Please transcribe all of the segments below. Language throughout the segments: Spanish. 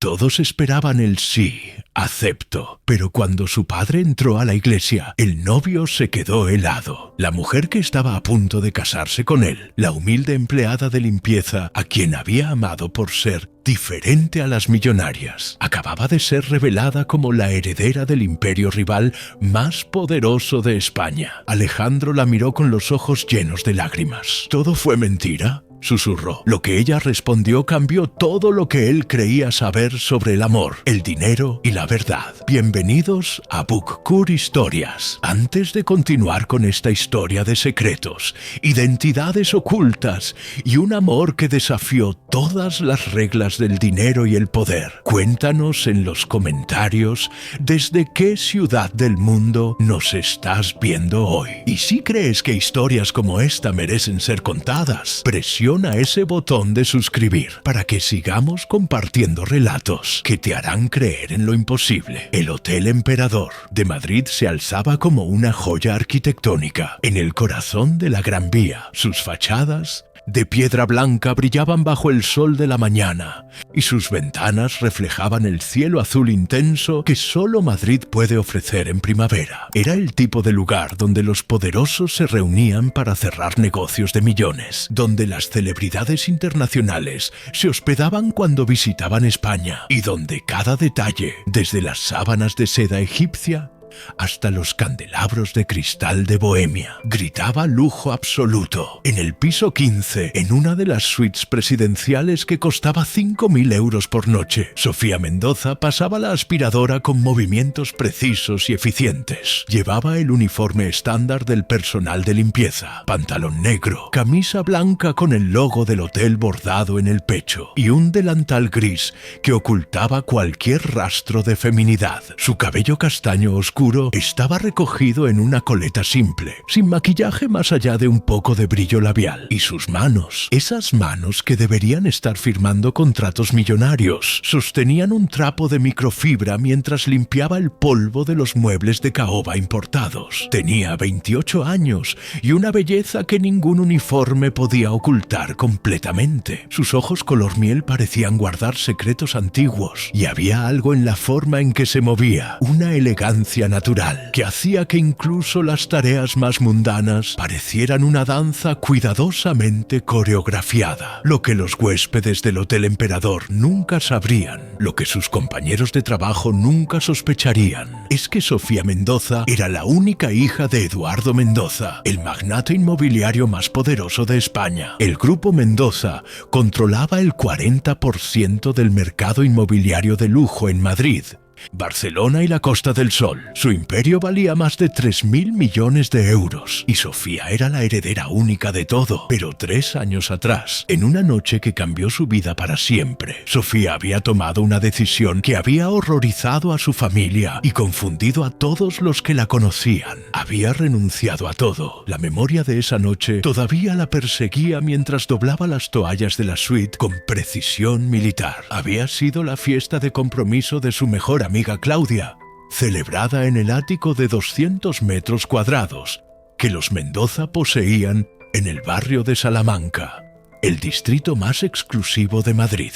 Todos esperaban el sí, acepto, pero cuando su padre entró a la iglesia, el novio se quedó helado. La mujer que estaba a punto de casarse con él, la humilde empleada de limpieza a quien había amado por ser diferente a las millonarias, acababa de ser revelada como la heredera del imperio rival más poderoso de España. Alejandro la miró con los ojos llenos de lágrimas. ¿Todo fue mentira?, susurró. Lo que ella respondió cambió todo lo que él creía saber sobre el amor, el dinero y la verdad. Bienvenidos a Bookkur Historias. Antes de continuar con esta historia de secretos, identidades ocultas y un amor que desafió todas las reglas del dinero y el poder, cuéntanos en los comentarios desde qué ciudad del mundo nos estás viendo hoy. Y si crees que historias como esta merecen ser contadas, presiona ese botón de suscribir para que sigamos compartiendo relatos que te harán creer en lo imposible. El Hotel Emperador de Madrid se alzaba como una joya arquitectónica en el corazón de la Gran Vía. Sus fachadas de piedra blanca brillaban bajo el sol de la mañana y sus ventanas reflejaban el cielo azul intenso que solo Madrid puede ofrecer en primavera. Era el tipo de lugar donde los poderosos se reunían para cerrar negocios de millones, donde las celebridades internacionales se hospedaban cuando visitaban España y donde cada detalle, desde las sábanas de seda egipcia hasta los candelabros de cristal de Bohemia, gritaba lujo absoluto. En el piso 15, en una de las suites presidenciales que costaba 5.000 euros por noche, Sofía Mendoza pasaba la aspiradora con movimientos precisos y eficientes. Llevaba el uniforme estándar del personal de limpieza, pantalón negro, camisa blanca con el logo del hotel bordado en el pecho y un delantal gris que ocultaba cualquier rastro de feminidad. Su cabello castaño oscuro estaba recogido en una coleta simple, sin maquillaje más allá de un poco de brillo labial. Y sus manos, esas manos que deberían estar firmando contratos millonarios, sostenían un trapo de microfibra mientras limpiaba el polvo de los muebles de caoba importados. Tenía 28 años y una belleza que ningún uniforme podía ocultar completamente. Sus ojos color miel parecían guardar secretos antiguos y había algo en la forma en que se movía, una elegancia natural que hacía que incluso las tareas más mundanas parecieran una danza cuidadosamente coreografiada. Lo que los huéspedes del Hotel Emperador nunca sabrían, lo que sus compañeros de trabajo nunca sospecharían, es que Sofía Mendoza era la única hija de Eduardo Mendoza, el magnate inmobiliario más poderoso de España. El grupo Mendoza controlaba el 40% del mercado inmobiliario de lujo en Madrid, Barcelona y la Costa del Sol. Su imperio valía más de 3.000 millones de euros y Sofía era la heredera única de todo. Pero 3 años atrás, en una noche que cambió su vida para siempre, Sofía había tomado una decisión que había horrorizado a su familia y confundido a todos los que la conocían. Había renunciado a todo. La memoria de esa noche todavía la perseguía mientras doblaba las toallas de la suite con precisión militar. Había sido la fiesta de compromiso de su mejor amiga Claudia, celebrada en el ático de 200 metros cuadrados que los Mendoza poseían en el barrio de Salamanca, el distrito más exclusivo de Madrid.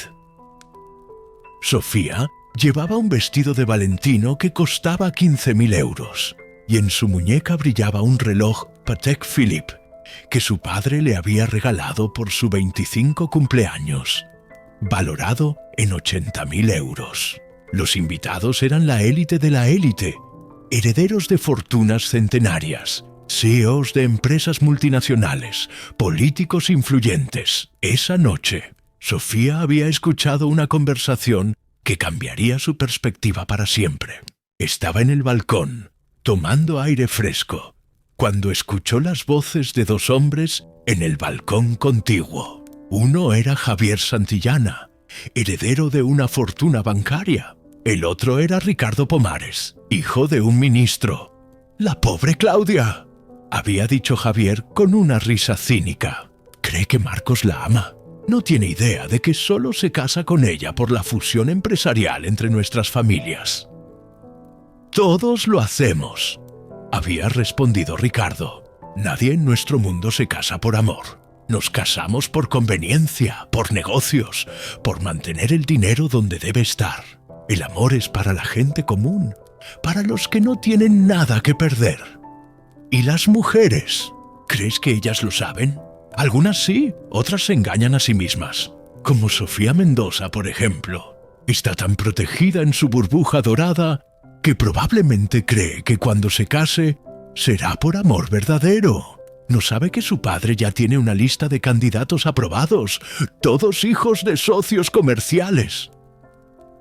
Sofía llevaba un vestido de Valentino que costaba 15.000 euros y en su muñeca brillaba un reloj Patek Philippe que su padre le había regalado por su 25 cumpleaños, valorado en 80.000 euros. Los invitados eran la élite de la élite, herederos de fortunas centenarias, CEOs de empresas multinacionales, políticos influyentes. Esa noche, Sofía había escuchado una conversación que cambiaría su perspectiva para siempre. Estaba en el balcón, tomando aire fresco, cuando escuchó las voces de 2 hombres en el balcón contiguo. Uno era Javier Santillana, heredero de una fortuna bancaria. El otro era Ricardo Pomares, hijo de un ministro. «¡La pobre Claudia!», había dicho Javier con una risa cínica. Cree que Marcos la ama. No tiene idea de que solo se casa con ella por la fusión empresarial entre nuestras familias. «Todos lo hacemos», había respondido Ricardo. «Nadie en nuestro mundo se casa por amor. Nos casamos por conveniencia, por negocios, por mantener el dinero donde debe estar. El amor es para la gente común, para los que no tienen nada que perder. ¿Y las mujeres? ¿Crees que ellas lo saben? Algunas sí, otras se engañan a sí mismas. Como Sofía Mendoza, por ejemplo. Está tan protegida en su burbuja dorada que probablemente cree que cuando se case será por amor verdadero. No sabe que su padre ya tiene una lista de candidatos aprobados, todos hijos de socios comerciales.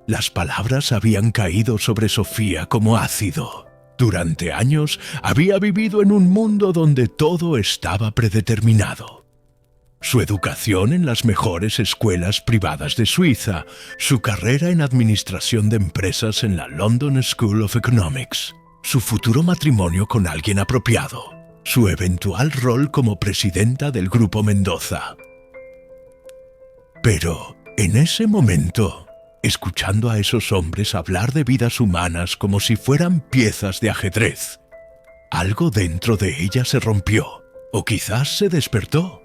Las palabras habían caído sobre Sofía como ácido. Durante años había vivido en un mundo donde todo estaba predeterminado. Su educación en las mejores escuelas privadas de Suiza, su carrera en administración de empresas en la London School of Economics, su futuro matrimonio con alguien apropiado, su eventual rol como presidenta del Grupo Mendoza. Pero, en ese momento, escuchando a esos hombres hablar de vidas humanas como si fueran piezas de ajedrez, algo dentro de ella se rompió, o quizás se despertó.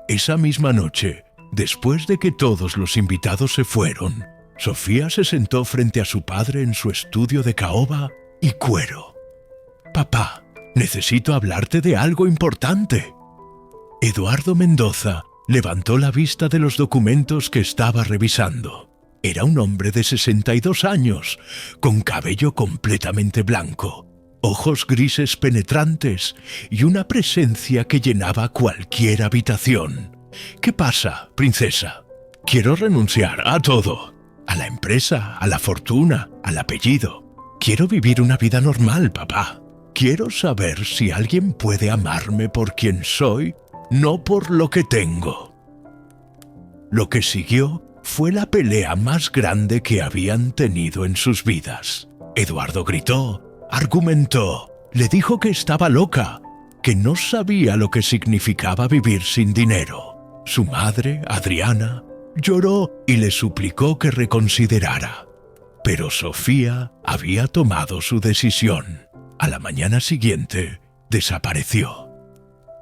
Esa misma noche, después de que todos los invitados se fueron, Sofía se sentó frente a su padre en su estudio de caoba y cuero. «Papá, necesito hablarte de algo importante». Eduardo Mendoza levantó la vista de los documentos que estaba revisando. Era un hombre de 62 años, con cabello completamente blanco, ojos grises penetrantes y una presencia que llenaba cualquier habitación. «¿Qué pasa, princesa?» «Quiero renunciar a todo. A la empresa, a la fortuna, al apellido. Quiero vivir una vida normal, papá. Quiero saber si alguien puede amarme por quien soy, no por lo que tengo». Lo que siguió fue la pelea más grande que habían tenido en sus vidas. Eduardo gritó, argumentó, le dijo que estaba loca, que no sabía lo que significaba vivir sin dinero. Su madre, Adriana, lloró y le suplicó que reconsiderara. Pero Sofía había tomado su decisión. A la mañana siguiente, desapareció.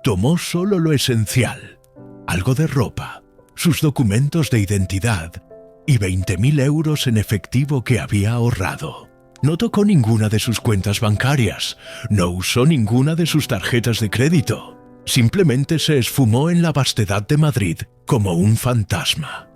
Tomó solo lo esencial, algo de ropa, sus documentos de identidad y 20.000 euros en efectivo que había ahorrado. No tocó ninguna de sus cuentas bancarias, no usó ninguna de sus tarjetas de crédito. Simplemente se esfumó en la vastedad de Madrid como un fantasma.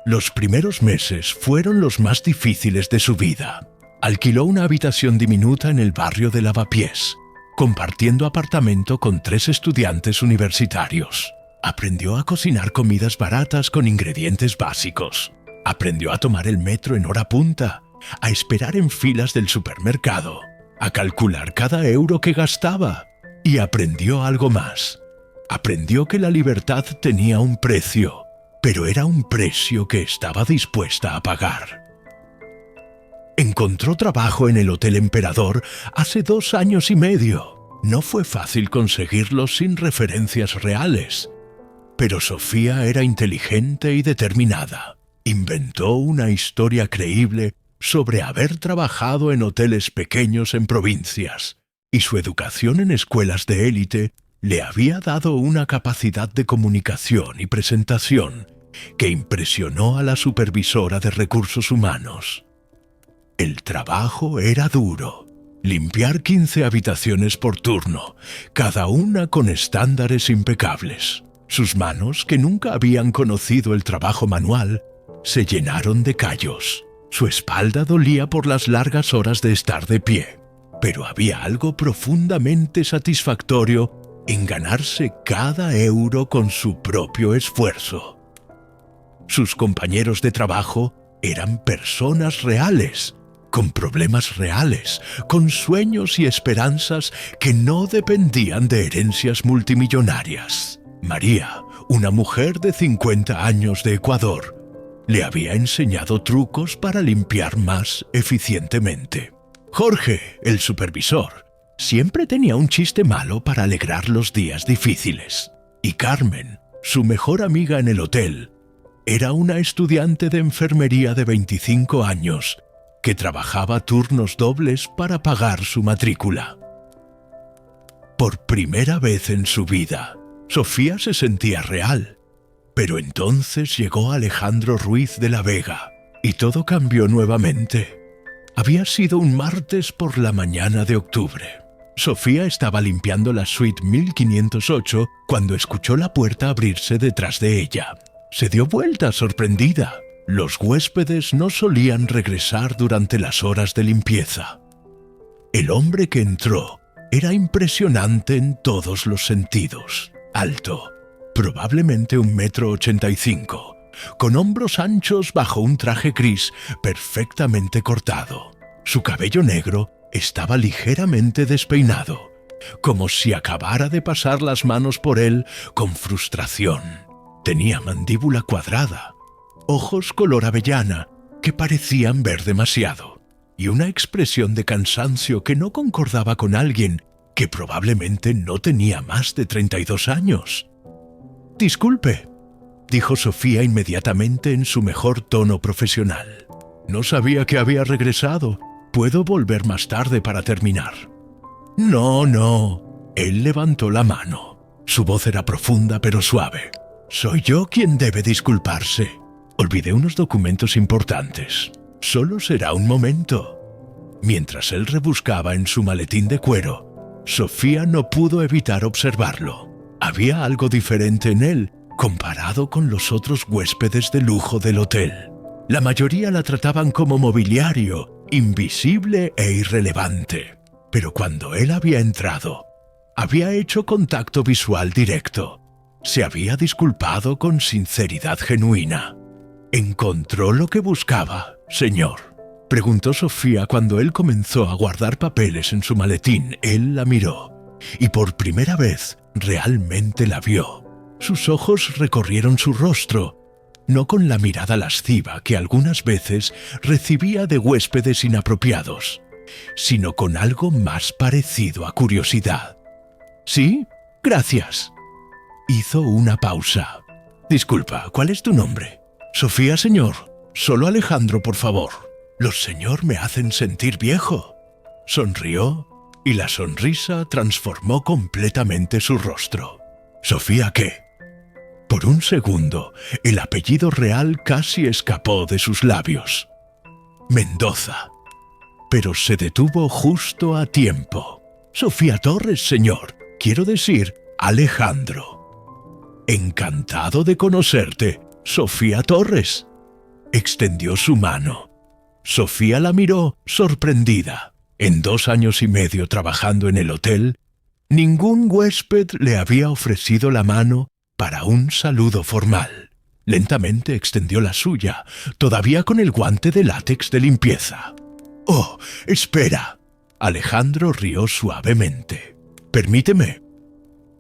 Los primeros meses fueron los más difíciles de su vida. Alquiló una habitación diminuta en el barrio de Lavapiés, compartiendo apartamento con 3 estudiantes universitarios. Aprendió a cocinar comidas baratas con ingredientes básicos. Aprendió a tomar el metro en hora punta, a esperar en filas del supermercado, a calcular cada euro que gastaba. Y aprendió algo más. Aprendió que la libertad tenía un precio, pero era un precio que estaba dispuesta a pagar. Encontró trabajo en el Hotel Emperador hace 2 años y medio. No fue fácil conseguirlo sin referencias reales. Pero Sofía era inteligente y determinada. Inventó una historia creíble sobre haber trabajado en hoteles pequeños en provincias, y su educación en escuelas de élite le había dado una capacidad de comunicación y presentación que impresionó a la supervisora de recursos humanos. El trabajo era duro. Limpiar 15 habitaciones por turno, cada una con estándares impecables. Sus manos, que nunca habían conocido el trabajo manual, se llenaron de callos. Su espalda dolía por las largas horas de estar de pie. Pero había algo profundamente satisfactorio en ganarse cada euro con su propio esfuerzo. Sus compañeros de trabajo eran personas reales, con problemas reales, con sueños y esperanzas que no dependían de herencias multimillonarias. María, una mujer de 50 años de Ecuador, le había enseñado trucos para limpiar más eficientemente. Jorge, el supervisor, siempre tenía un chiste malo para alegrar los días difíciles. Y Carmen, su mejor amiga en el hotel, era una estudiante de enfermería de 25 años que trabajaba turnos dobles para pagar su matrícula. Por primera vez en su vida, Sofía se sentía real. Pero entonces llegó Alejandro Ruiz de la Vega y todo cambió nuevamente. Había sido un martes por la mañana de octubre. Sofía estaba limpiando la suite 1508 cuando escuchó la puerta abrirse detrás de ella. Se dio vuelta sorprendida. Los huéspedes no solían regresar durante las horas de limpieza. El hombre que entró era impresionante en todos los sentidos. Alto, probablemente 1,85 m, con hombros anchos bajo un traje gris perfectamente cortado. Su cabello negro estaba ligeramente despeinado, como si acabara de pasar las manos por él con frustración. Tenía mandíbula cuadrada, ojos color avellana que parecían ver demasiado, y una expresión de cansancio que no concordaba con alguien que probablemente no tenía más de 32 años. «Disculpe», dijo Sofía inmediatamente en su mejor tono profesional. «No sabía que había regresado. ¿Puedo volver más tarde para terminar?» «No, no». Él levantó la mano. Su voz era profunda pero suave. «Soy yo quien debe disculparse. Olvidé unos documentos importantes. Solo será un momento». Mientras él rebuscaba en su maletín de cuero, Sofía no pudo evitar observarlo. Había algo diferente en él comparado con los otros huéspedes de lujo del hotel. La mayoría la trataban como mobiliario, invisible e irrelevante. Pero cuando él había entrado, había hecho contacto visual directo. Se había disculpado con sinceridad genuina. «¿Encontró lo que buscaba, señor?», preguntó Sofía cuando él comenzó a guardar papeles en su maletín. Él la miró y por primera vez realmente la vio. Sus ojos recorrieron su rostro, no con la mirada lasciva que algunas veces recibía de huéspedes inapropiados, sino con algo más parecido a curiosidad. «Sí, gracias». Hizo una pausa. «Disculpa, ¿cuál es tu nombre?» «Sofía, señor. Solo Alejandro, por favor. Los señor me hacen sentir viejo». Sonrió y la sonrisa transformó completamente su rostro. «¿Sofía qué?». Por un segundo, el apellido real casi escapó de sus labios. «Mendoza». Pero se detuvo justo a tiempo. «Sofía Torres, señor. Quiero decir, Alejandro». «Encantado de conocerte, Sofía Torres». Extendió su mano. Sofía la miró sorprendida. En 2 años y medio trabajando en el hotel, ningún huésped le había ofrecido la mano para un saludo formal. Lentamente extendió la suya, todavía con el guante de látex de limpieza. «Oh, espera». Alejandro rió suavemente. «Permíteme».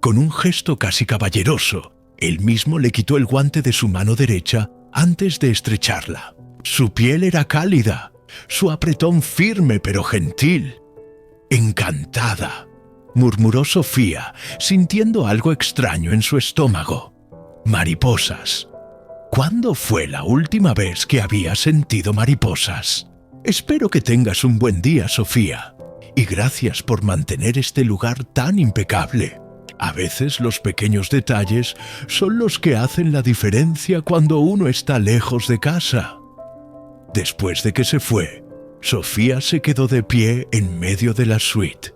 Con un gesto casi caballeroso, él mismo le quitó el guante de su mano derecha antes de estrecharla. Su piel era cálida, su apretón firme pero gentil. «Encantada», murmuró Sofía, sintiendo algo extraño en su estómago. «Mariposas». ¿Cuándo fue la última vez que había sentido mariposas? «Espero que tengas un buen día, Sofía, y gracias por mantener este lugar tan impecable. A veces los pequeños detalles son los que hacen la diferencia cuando uno está lejos de casa». Después de que se fue, Sofía se quedó de pie en medio de la suite,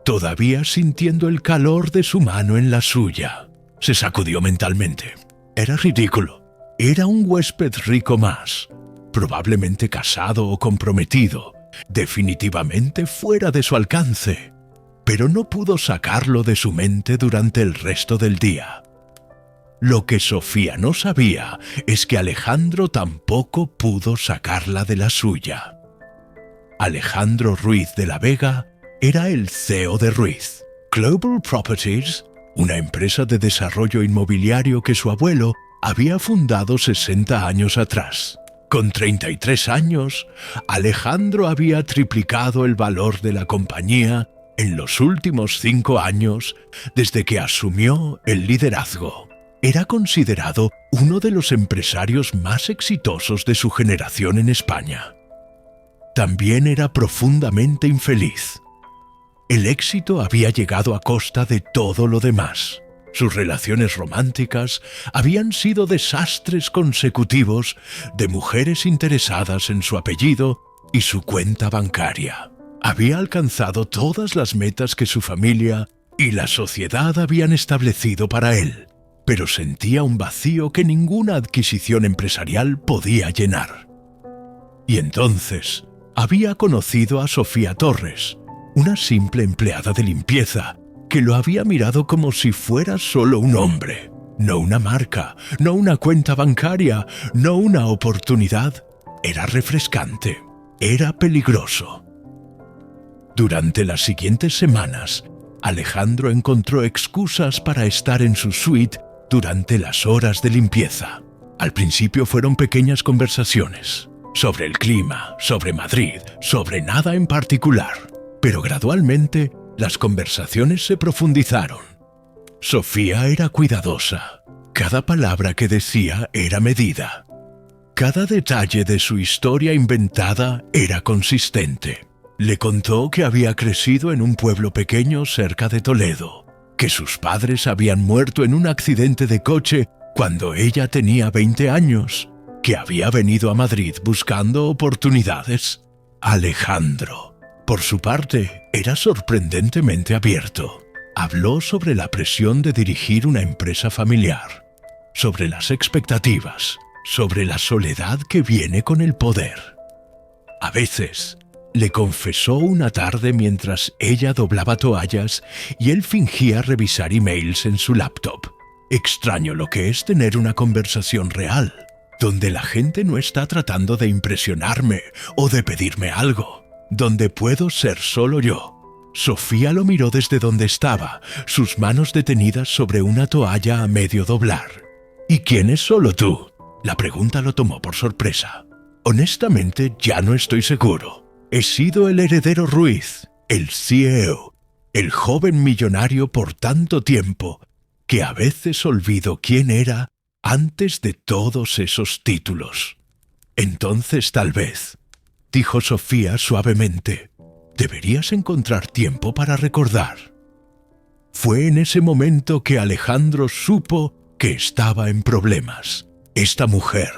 todavía sintiendo el calor de su mano en la suya. Se sacudió mentalmente. Era ridículo. Era un huésped rico más, probablemente casado o comprometido, definitivamente fuera de su alcance, pero no pudo sacarlo de su mente durante el resto del día. Lo que Sofía no sabía es que Alejandro tampoco pudo sacarla de la suya. Alejandro Ruiz de la Vega era el CEO de Ruiz Global Properties, una empresa de desarrollo inmobiliario que su abuelo había fundado 60 años atrás. Con 33 años, Alejandro había triplicado el valor de la compañía en los últimos 5 años desde que asumió el liderazgo. Era considerado uno de los empresarios más exitosos de su generación en España. También era profundamente infeliz. El éxito había llegado a costa de todo lo demás. Sus relaciones románticas habían sido desastres consecutivos de mujeres interesadas en su apellido y su cuenta bancaria. Había alcanzado todas las metas que su familia y la sociedad habían establecido para él, pero sentía un vacío que ninguna adquisición empresarial podía llenar. Y entonces había conocido a Sofía Torres, una simple empleada de limpieza, que lo había mirado como si fuera solo un hombre, no una marca, no una cuenta bancaria, no una oportunidad. Era refrescante, era peligroso. Durante las siguientes semanas, Alejandro encontró excusas para estar en su suite durante las horas de limpieza. Al principio fueron pequeñas conversaciones, sobre el clima, sobre Madrid, sobre nada en particular, pero gradualmente las conversaciones se profundizaron. Sofía era cuidadosa. Cada palabra que decía era medida. Cada detalle de su historia inventada era consistente. Le contó que había crecido en un pueblo pequeño cerca de Toledo, que sus padres habían muerto en un accidente de coche cuando ella tenía 20 años, que había venido a Madrid buscando oportunidades. Alejandro, por su parte, era sorprendentemente abierto. Habló sobre la presión de dirigir una empresa familiar, sobre las expectativas, sobre la soledad que viene con el poder. A veces, le confesó una tarde mientras ella doblaba toallas y él fingía revisar emails en su laptop. Extraño lo que es tener una conversación real, donde la gente no está tratando de impresionarme o de pedirme algo, donde puedo ser solo yo. Sofía lo miró desde donde estaba, sus manos detenidas sobre una toalla a medio doblar. ¿Y quién es solo tú? La pregunta lo tomó por sorpresa. Honestamente, ya no estoy seguro. He sido el heredero Ruiz, el CEO, el joven millonario por tanto tiempo, que a veces olvido quién era antes de todos esos títulos. Entonces tal vez, dijo Sofía suavemente, deberías encontrar tiempo para recordar. Fue en ese momento que Alejandro supo que estaba en problemas. Esta mujer,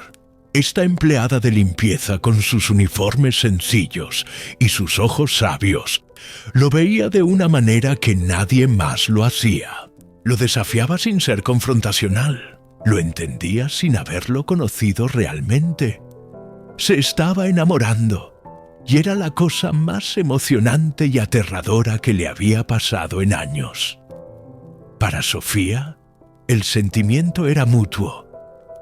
esta empleada de limpieza con sus uniformes sencillos y sus ojos sabios, lo veía de una manera que nadie más lo hacía. Lo desafiaba sin ser confrontacional. Lo entendía sin haberlo conocido realmente. Se estaba enamorando. Y era la cosa más emocionante y aterradora que le había pasado en años. Para Sofía, el sentimiento era mutuo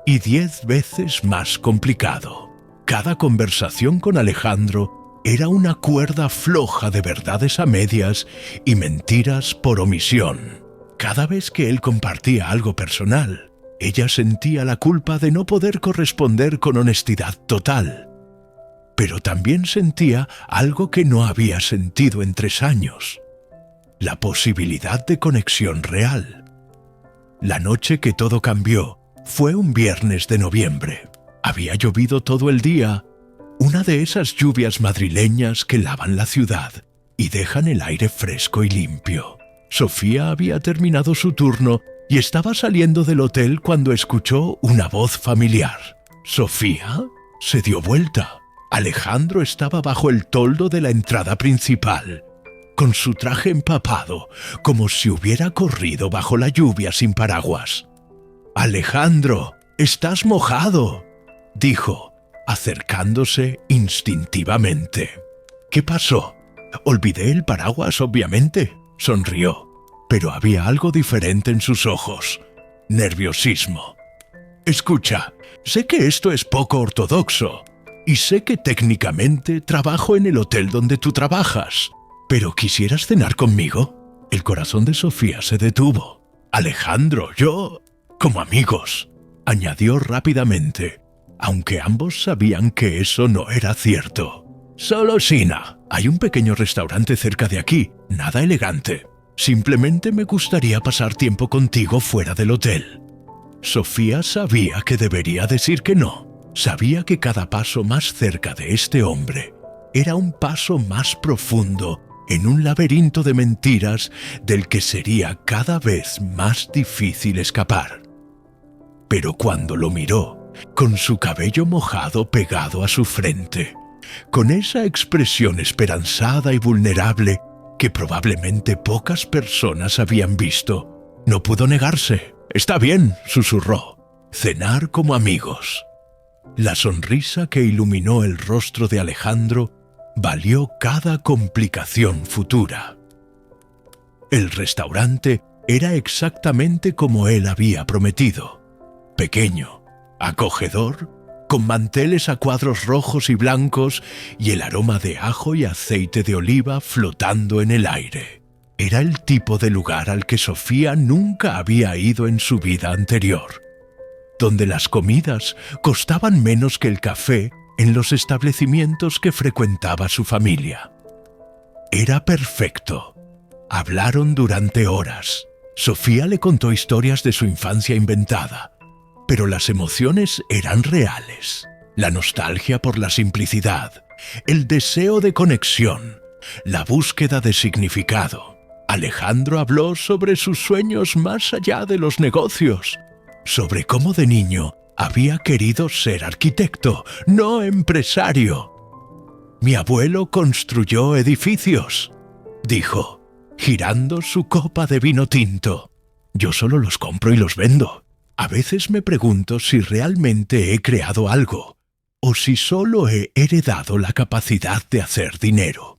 y 10 veces más complicado. Cada conversación con Alejandro era una cuerda floja de verdades a medias y mentiras por omisión. Cada vez que él compartía algo personal, ella sentía la culpa de no poder corresponder con honestidad total. Pero también sentía algo que no había sentido en 3 años: la posibilidad de conexión real. La noche que todo cambió fue un viernes de noviembre. Había llovido todo el día, una de esas lluvias madrileñas que lavan la ciudad y dejan el aire fresco y limpio. Sofía había terminado su turno y estaba saliendo del hotel cuando escuchó una voz familiar. Sofía se dio vuelta. Alejandro estaba bajo el toldo de la entrada principal, con su traje empapado, como si hubiera corrido bajo la lluvia sin paraguas. «Alejandro, estás mojado», dijo, acercándose instintivamente. «¿Qué pasó? Olvidé el paraguas, obviamente», sonrió, pero había algo diferente en sus ojos: nerviosismo. «Escucha, sé que esto es poco ortodoxo, y sé que técnicamente trabajo en el hotel donde tú trabajas, pero ¿quisieras cenar conmigo?» El corazón de Sofía se detuvo. «Alejandro, yo, como amigos», añadió rápidamente, aunque ambos sabían que eso no era cierto. «Solo cena. Hay un pequeño restaurante cerca de aquí, nada elegante. Simplemente me gustaría pasar tiempo contigo fuera del hotel». Sofía sabía que debería decir que no. Sabía que cada paso más cerca de este hombre era un paso más profundo en un laberinto de mentiras del que sería cada vez más difícil escapar. Pero cuando lo miró, con su cabello mojado pegado a su frente, con esa expresión esperanzada y vulnerable que probablemente pocas personas habían visto, no pudo negarse. «Está bien», susurró, «cenar como amigos». La sonrisa que iluminó el rostro de Alejandro valió cada complicación futura. El restaurante era exactamente como él había prometido. Pequeño, acogedor, con manteles a cuadros rojos y blancos y el aroma de ajo y aceite de oliva flotando en el aire. Era el tipo de lugar al que Sofía nunca había ido en su vida anterior, donde las comidas costaban menos que el café en los establecimientos que frecuentaba su familia. Era perfecto. Hablaron durante horas. Sofía le contó historias de su infancia inventada, pero las emociones eran reales. La nostalgia por la simplicidad, el deseo de conexión, la búsqueda de significado. Alejandro habló sobre sus sueños más allá de los negocios, sobre cómo de niño había querido ser arquitecto, no empresario. «Mi abuelo construyó edificios», dijo, girando su copa de vino tinto. «Yo solo los compro y los vendo. A veces me pregunto si realmente he creado algo, o si solo he heredado la capacidad de hacer dinero».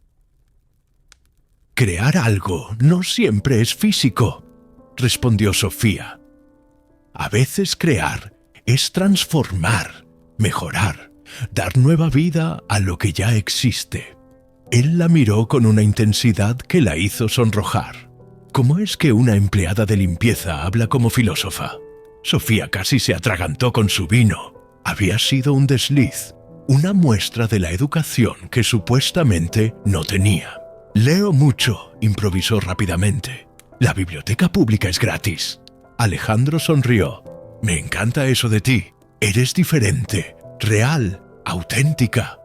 «Crear algo no siempre es físico», respondió Sofía. «A veces crear es transformar, mejorar, dar nueva vida a lo que ya existe». Él la miró con una intensidad que la hizo sonrojar. ¿Cómo es que una empleada de limpieza habla como filósofa? Sofía casi se atragantó con su vino. Había sido un desliz, una muestra de la educación que supuestamente no tenía. «Leo mucho», improvisó rápidamente. «La biblioteca pública es gratis». Alejandro sonrió. «Me encanta eso de ti. Eres diferente, real, auténtica.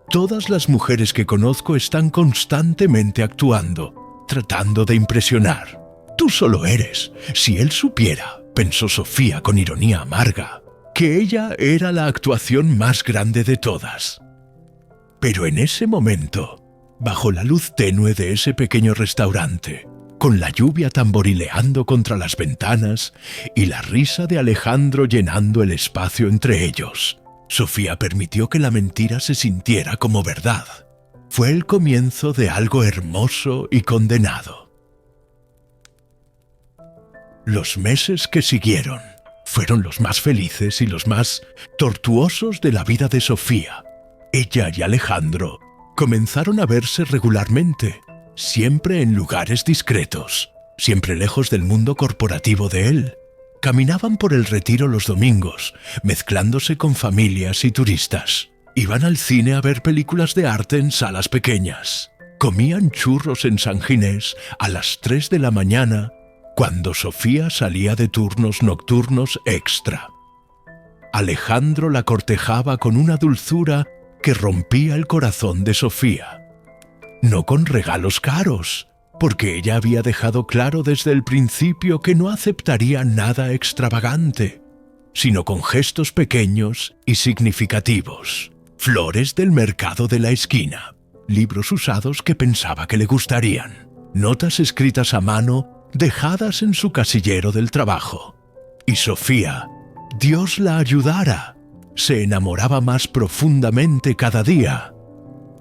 Todas las mujeres que conozco están constantemente actuando, tratando de impresionar. Tú solo eres. Si él supiera», pensó Sofía con ironía amarga, «que ella era la actuación más grande de todas». Pero en ese momento, bajo la luz tenue de ese pequeño restaurante, con la lluvia tamborileando contra las ventanas y la risa de Alejandro llenando el espacio entre ellos, Sofía permitió que la mentira se sintiera como verdad. Fue el comienzo de algo hermoso y condenado. Los meses que siguieron fueron los más felices y los más tortuosos de la vida de Sofía. Ella y Alejandro comenzaron a verse regularmente, siempre en lugares discretos, siempre lejos del mundo corporativo de él. Caminaban por el Retiro los domingos, mezclándose con familias y turistas. Iban al cine a ver películas de arte en salas pequeñas. Comían churros en San Ginés a las 3 de la mañana, cuando Sofía salía de turnos nocturnos extra. Alejandro la cortejaba con una dulzura que rompía el corazón de Sofía. No con regalos caros, porque ella había dejado claro desde el principio que no aceptaría nada extravagante, sino con gestos pequeños y significativos. Flores del mercado de la esquina, libros usados que pensaba que le gustarían, notas escritas a mano dejadas en su casillero del trabajo. Y Sofía, Dios la ayudara, se enamoraba más profundamente cada día.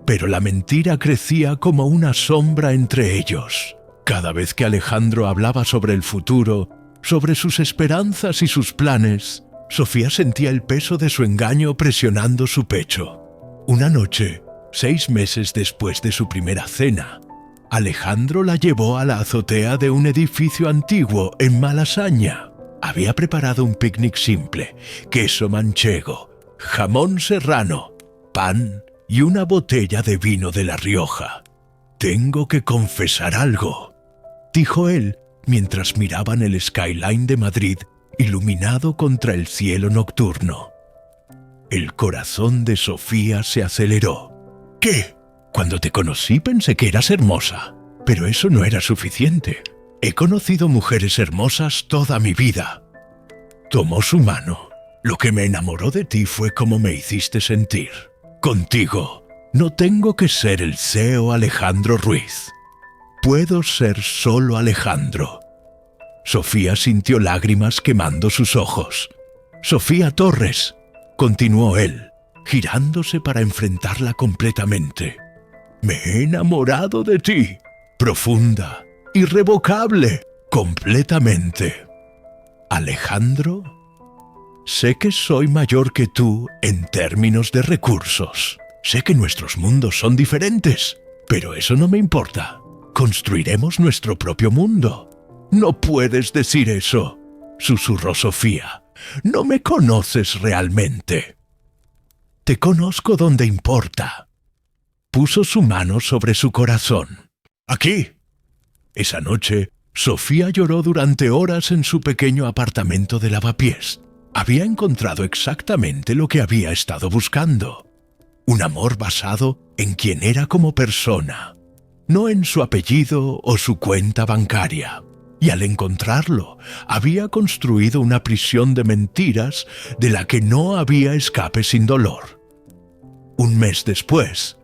Pero la mentira crecía como una sombra entre ellos. Cada vez que Alejandro hablaba sobre el futuro, sobre sus esperanzas y sus planes, Sofía sentía el peso de su engaño presionando su pecho. Una noche, 6 meses después de su primera cena, Alejandro la llevó a la azotea de un edificio antiguo en Malasaña. Había preparado un picnic simple, queso manchego, jamón serrano, pan y una botella de vino de La Rioja. «Tengo que confesar algo», dijo él mientras miraban el skyline de Madrid iluminado contra el cielo nocturno. El corazón de Sofía se aceleró. «¿Qué? Cuando te conocí pensé que eras hermosa». Pero eso no era suficiente. He conocido mujeres hermosas toda mi vida. Tomó su mano. Lo que me enamoró de ti fue cómo me hiciste sentir. Contigo no tengo que ser el CEO Alejandro Ruiz. Puedo ser solo Alejandro. Sofía sintió lágrimas quemando sus ojos. Sofía Torres, continuó él, girándose para enfrentarla completamente. Me he enamorado de ti. Profunda, irrevocable, completamente. Alejandro, sé que soy mayor que tú en términos de recursos. Sé que nuestros mundos son diferentes, pero eso no me importa. Construiremos nuestro propio mundo. No puedes decir eso, susurró Sofía. No me conoces realmente. Te conozco donde importa. Puso su mano sobre su corazón. Aquí. Esa noche, Sofía lloró durante horas en su pequeño apartamento de Lavapiés. Había encontrado exactamente lo que había estado buscando. Un amor basado en quien era como persona, no en su apellido o su cuenta bancaria. Y al encontrarlo, había construido una prisión de mentiras de la que no había escape sin dolor. Un mes después,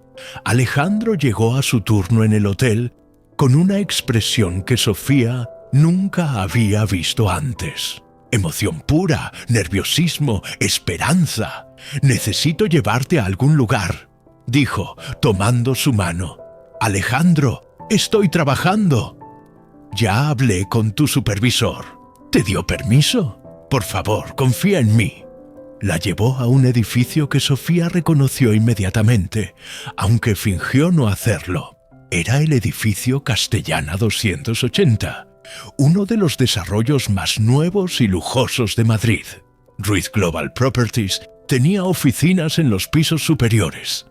Alejandro llegó a su turno en el hotel con una expresión que Sofía nunca había visto antes. Emoción pura, nerviosismo, esperanza. Necesito llevarte a algún lugar, dijo, tomando su mano. Alejandro, estoy trabajando. Ya hablé con tu supervisor. ¿Te dio permiso? Por favor, confía en mí. La llevó a un edificio que Sofía reconoció inmediatamente, aunque fingió no hacerlo. Era el edificio Castellana 280, uno de los desarrollos más nuevos y lujosos de Madrid. Ruiz Global Properties tenía oficinas en los pisos superiores.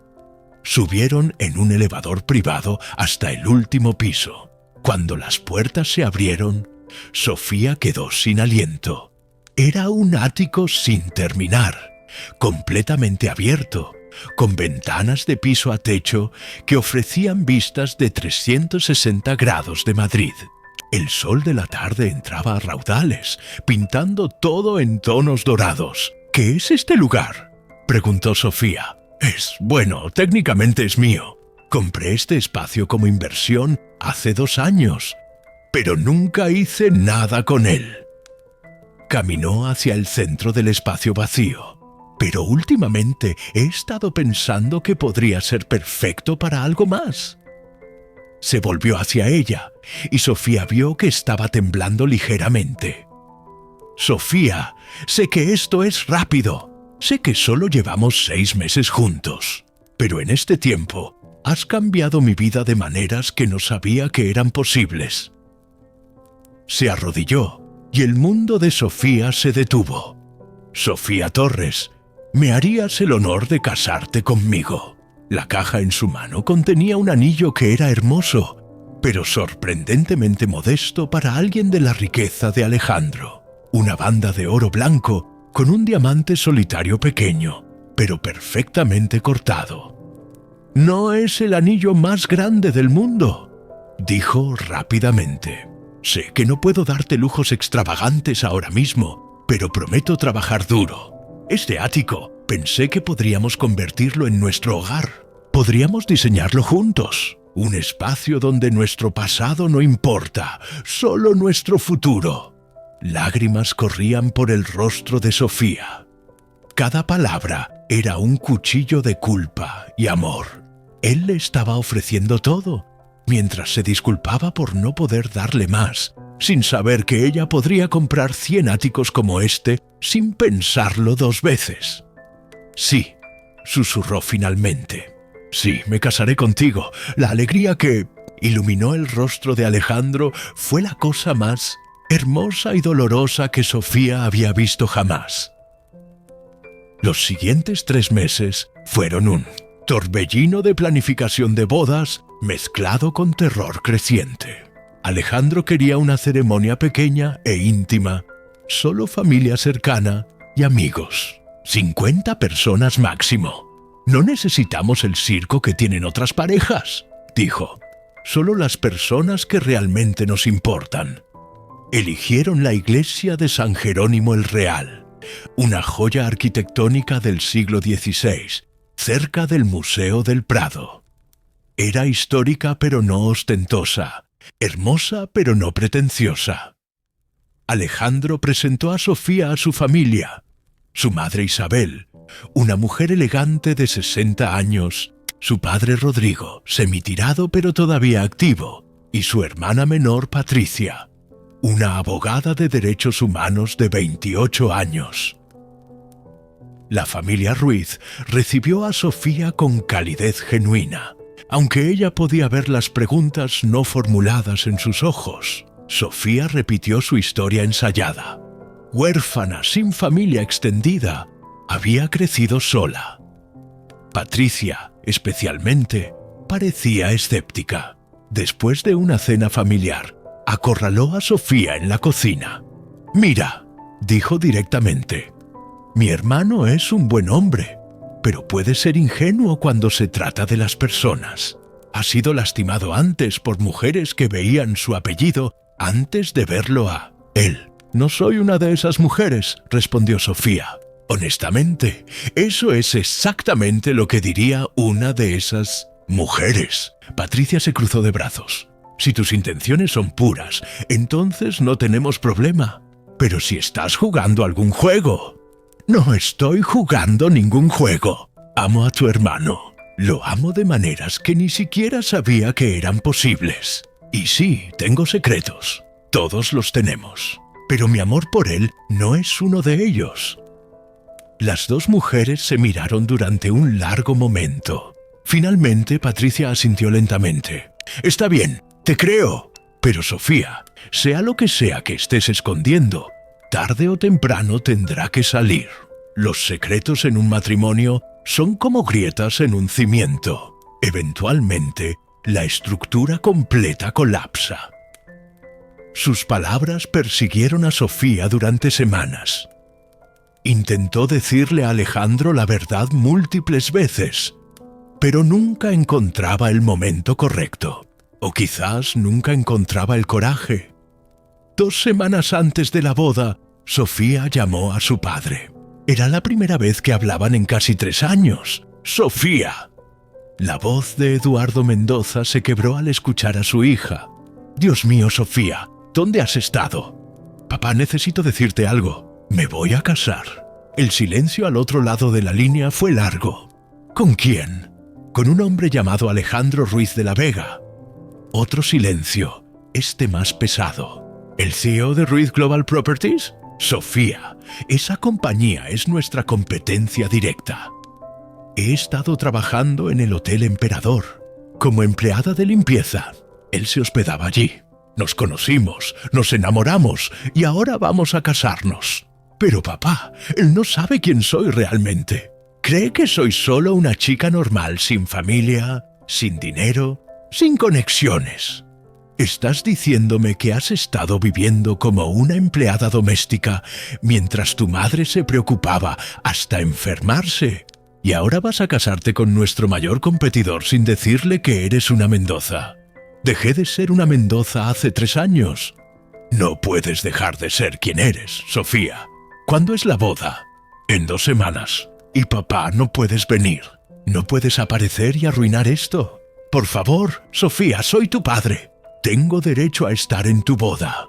Subieron en un elevador privado hasta el último piso. Cuando las puertas se abrieron, Sofía quedó sin aliento. Era un ático sin terminar, completamente abierto, con ventanas de piso a techo que ofrecían vistas de 360 grados de Madrid. El sol de la tarde entraba a raudales, pintando todo en tonos dorados. ¿Qué es este lugar?, preguntó Sofía. Bueno, técnicamente es mío. Compré este espacio como inversión hace 2 años, pero nunca hice nada con él. Caminó hacia el centro del espacio vacío. Pero últimamente he estado pensando que podría ser perfecto para algo más. Se volvió hacia ella y Sofía vio que estaba temblando ligeramente. Sofía, sé que esto es rápido. Sé que solo llevamos 6 meses juntos. Pero en este tiempo has cambiado mi vida de maneras que no sabía que eran posibles. Se arrodilló y el mundo de Sofía se detuvo. Sofía Torres, ¿me harías el honor de casarte conmigo? La caja en su mano contenía un anillo que era hermoso, pero sorprendentemente modesto para alguien de la riqueza de Alejandro. Una banda de oro blanco con un diamante solitario pequeño, pero perfectamente cortado. «No es el anillo más grande del mundo», dijo rápidamente. «Sé que no puedo darte lujos extravagantes ahora mismo, pero prometo trabajar duro. Este ático, pensé que podríamos convertirlo en nuestro hogar. Podríamos diseñarlo juntos. Un espacio donde nuestro pasado no importa, solo nuestro futuro». Lágrimas corrían por el rostro de Sofía. Cada palabra era un cuchillo de culpa y amor. Él le estaba ofreciendo todo, mientras se disculpaba por no poder darle más, sin saber que ella podría comprar 100 áticos como este sin pensarlo 2 veces. «Sí», susurró finalmente. «Sí, me casaré contigo. La alegría que iluminó el rostro de Alejandro fue la cosa más hermosa y dolorosa que Sofía había visto jamás». Los siguientes 3 meses fueron un torbellino de planificación de bodas mezclado con terror creciente. Alejandro quería una ceremonia pequeña e íntima, solo familia cercana y amigos. 50 personas máximo. «No necesitamos el circo que tienen otras parejas», dijo. solo las personas que realmente nos importan. Eligieron la iglesia de San Jerónimo el Real, una joya arquitectónica del siglo XVI, cerca del Museo del Prado. Era histórica pero no ostentosa, hermosa pero no pretenciosa. Alejandro presentó a Sofía a su familia. Su madre Isabel, una mujer elegante de 60 años, su padre Rodrigo, semitirado pero todavía activo, y su hermana menor Patricia, una abogada de derechos humanos de 28 años. La familia Ruiz recibió a Sofía con calidez genuina. Aunque ella podía ver las preguntas no formuladas en sus ojos, Sofía repitió su historia ensayada. Huérfana, sin familia extendida, había crecido sola. Patricia, especialmente, parecía escéptica. Después de una cena familiar, acorraló a Sofía en la cocina. «Mira», dijo directamente, «mi hermano es un buen hombre, pero puede ser ingenuo cuando se trata de las personas. Ha sido lastimado antes por mujeres que veían su apellido antes de verlo a él». «No soy una de esas mujeres», respondió Sofía. «Honestamente, eso es exactamente lo que diría una de esas mujeres». Patricia se cruzó de brazos. «Si tus intenciones son puras, entonces no tenemos problema. Pero si estás jugando algún juego». «No estoy jugando ningún juego. Amo a tu hermano. Lo amo de maneras que ni siquiera sabía que eran posibles. Y sí, tengo secretos. Todos los tenemos. Pero mi amor por él no es uno de ellos». Las dos mujeres se miraron durante un largo momento. Finalmente, Patricia asintió lentamente. «Está bien, te creo. Pero Sofía, sea lo que sea que estés escondiendo, tarde o temprano tendrá que salir. Los secretos en un matrimonio son como grietas en un cimiento. Eventualmente, la estructura completa colapsa». Sus palabras persiguieron a Sofía durante semanas. Intentó decirle a Alejandro la verdad múltiples veces, pero nunca encontraba el momento correcto. O quizás nunca encontraba el coraje. 2 semanas antes de la boda, Sofía llamó a su padre. Era la primera vez que hablaban en casi 3 años. «Sofía». La voz de Eduardo Mendoza se quebró al escuchar a su hija. «Dios mío, Sofía, ¿dónde has estado?» «Papá, necesito decirte algo. Me voy a casar». El silencio al otro lado de la línea fue largo. «¿Con quién?» «Con un hombre llamado Alejandro Ruiz de la Vega». Otro silencio, este más pesado. «¿El CEO de Ruiz Global Properties?» «Sofía, esa compañía es nuestra competencia directa. He estado trabajando en el Hotel Emperador, como empleada de limpieza. Él se hospedaba allí. Nos conocimos, nos enamoramos y ahora vamos a casarnos. Pero papá, él no sabe quién soy realmente. Cree que soy solo una chica normal, sin familia, sin dinero, sin conexiones. ¿Estás diciéndome que has estado viviendo como una empleada doméstica mientras tu madre se preocupaba hasta enfermarse? ¿Y ahora vas a casarte con nuestro mayor competidor sin decirle que eres una Mendoza? Dejé de ser una Mendoza hace 3 años. No puedes dejar de ser quien eres, Sofía. ¿Cuándo es la boda?» «En 2 semanas. Y papá, no puedes venir. No puedes aparecer y arruinar esto. Por favor, Sofía, soy tu padre. Tengo derecho a estar en tu boda».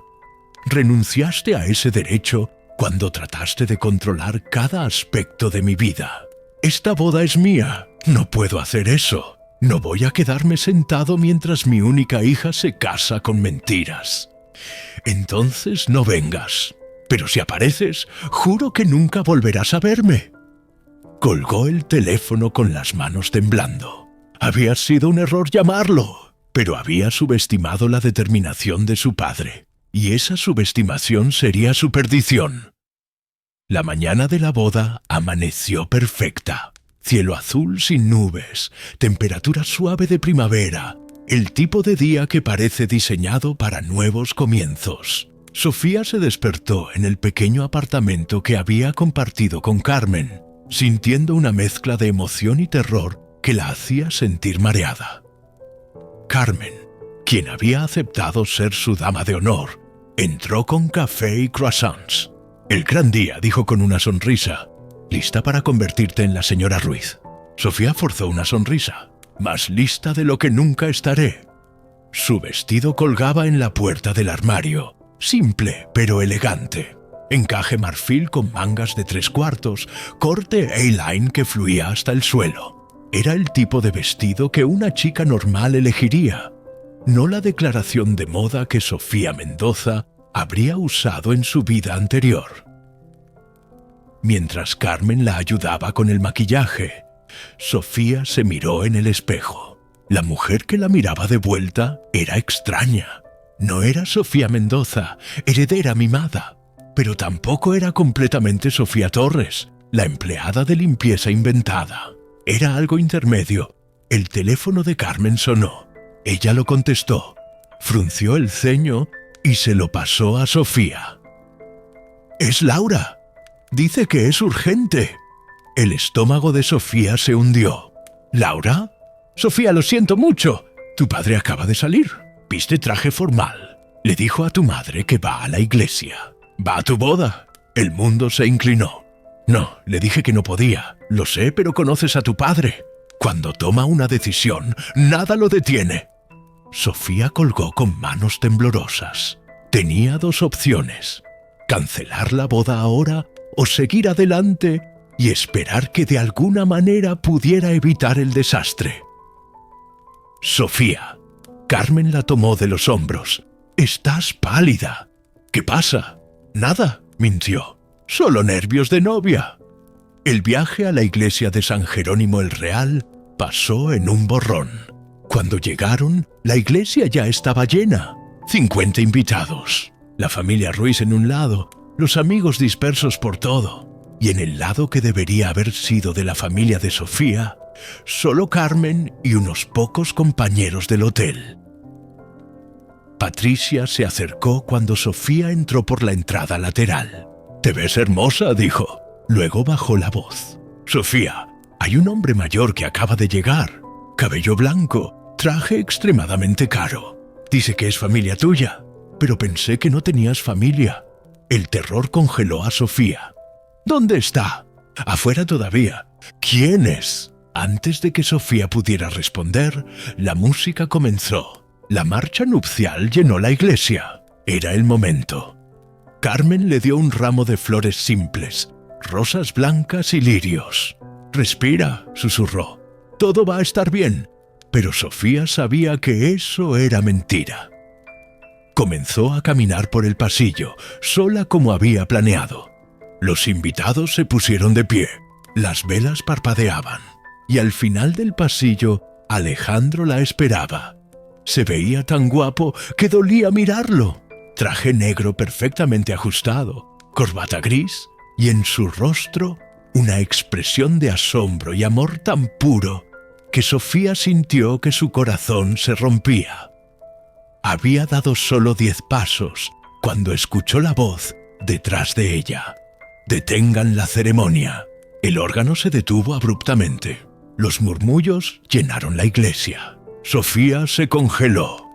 Renunciaste a ese derecho cuando trataste de controlar cada aspecto de mi vida. Esta boda es mía. No puedo hacer eso. No voy a quedarme sentado mientras mi única hija se casa con mentiras. Entonces no vengas. Pero si apareces, juro que nunca volverás a verme. Colgó el teléfono con las manos temblando. Había sido un error llamarlo, pero había subestimado la determinación de su padre, y esa subestimación sería su perdición. La mañana de la boda amaneció perfecta. Cielo azul sin nubes, temperatura suave de primavera, el tipo de día que parece diseñado para nuevos comienzos. Sofía se despertó en el pequeño apartamento que había compartido con Carmen, sintiendo una mezcla de emoción y terror que la hacía sentir mareada. Carmen, quien había aceptado ser su dama de honor, entró con café y croissants. «El gran día», dijo con una sonrisa. «¿Lista para convertirte en la señora Ruiz?» Sofía forzó una sonrisa. «Más lista de lo que nunca estaré». Su vestido colgaba en la puerta del armario, simple pero elegante. Encaje marfil con mangas de 3/4, corte A-line que fluía hasta el suelo. Era el tipo de vestido que una chica normal elegiría, no la declaración de moda que Sofía Mendoza habría usado en su vida anterior. Mientras Carmen la ayudaba con el maquillaje, Sofía se miró en el espejo. La mujer que la miraba de vuelta era extraña. No era Sofía Mendoza, heredera mimada, pero tampoco era completamente Sofía Torres, la empleada de limpieza inventada. Era algo intermedio. El teléfono de Carmen sonó. Ella lo contestó, frunció el ceño y se lo pasó a Sofía. «Es Laura. Dice que es urgente». El estómago de Sofía se hundió. «¿Laura? Sofía, lo siento mucho. Tu padre acaba de salir. Viste traje formal. Le dijo a tu madre que va a la iglesia. Va a tu boda». El mundo se inclinó. «No, le dije que no podía. Lo sé, pero conoces a tu padre. Cuando toma una decisión, nada lo detiene». Sofía colgó con manos temblorosas. Tenía dos opciones: cancelar la boda ahora o seguir adelante y esperar que de alguna manera pudiera evitar el desastre. «Sofía». Carmen la tomó de los hombros. «Estás pálida». «¿Qué pasa?» «Nada», mintió. «Solo nervios de novia». El viaje a la iglesia de San Jerónimo el Real pasó en un borrón. Cuando llegaron, la iglesia ya estaba llena. 50 invitados. La familia Ruiz en un lado, los amigos dispersos por todo. Y en el lado que debería haber sido de la familia de Sofía, solo Carmen y unos pocos compañeros del hotel. Patricia se acercó cuando Sofía entró por la entrada lateral. «Te ves hermosa», dijo. Luego bajó la voz. «Sofía, hay un hombre mayor que acaba de llegar. Cabello blanco, traje extremadamente caro. Dice que es familia tuya, pero pensé que no tenías familia». El terror congeló a Sofía. «¿Dónde está?» «Afuera todavía». «¿Quién es?» Antes de que Sofía pudiera responder, la música comenzó. La marcha nupcial llenó la iglesia. Era el momento. Carmen le dio un ramo de flores simples, rosas blancas y lirios. «Respira», susurró. «Todo va a estar bien». Pero Sofía sabía que eso era mentira. Comenzó a caminar por el pasillo, sola como había planeado. Los invitados se pusieron de pie, las velas parpadeaban, y al final del pasillo Alejandro la esperaba. Se veía tan guapo que dolía mirarlo. Traje negro perfectamente ajustado, corbata gris, y en su rostro una expresión de asombro y amor tan puro que Sofía sintió que su corazón se rompía. Había dado solo 10 pasos cuando escuchó la voz detrás de ella. «Detengan la ceremonia». El órgano se detuvo abruptamente. Los murmullos llenaron la iglesia. Sofía se congeló.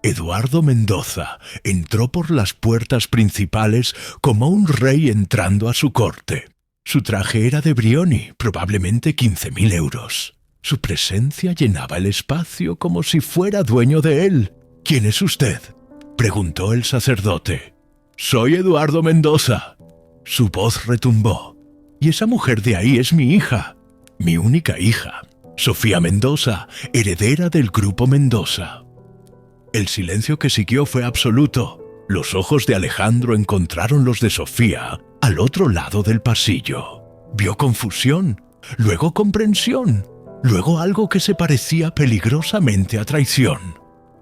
Eduardo Mendoza entró por las puertas principales como un rey entrando a su corte. Su traje era de Brioni, probablemente 15.000 euros. Su presencia llenaba el espacio como si fuera dueño de él. «¿Quién es usted?», preguntó el sacerdote. «Soy Eduardo Mendoza». Su voz retumbó. «Y esa mujer de ahí es mi hija, mi única hija, Sofía Mendoza, heredera del grupo Mendoza». El silencio que siguió fue absoluto. Los ojos de Alejandro encontraron los de Sofía al otro lado del pasillo. Vio confusión, luego comprensión, luego algo que se parecía peligrosamente a traición.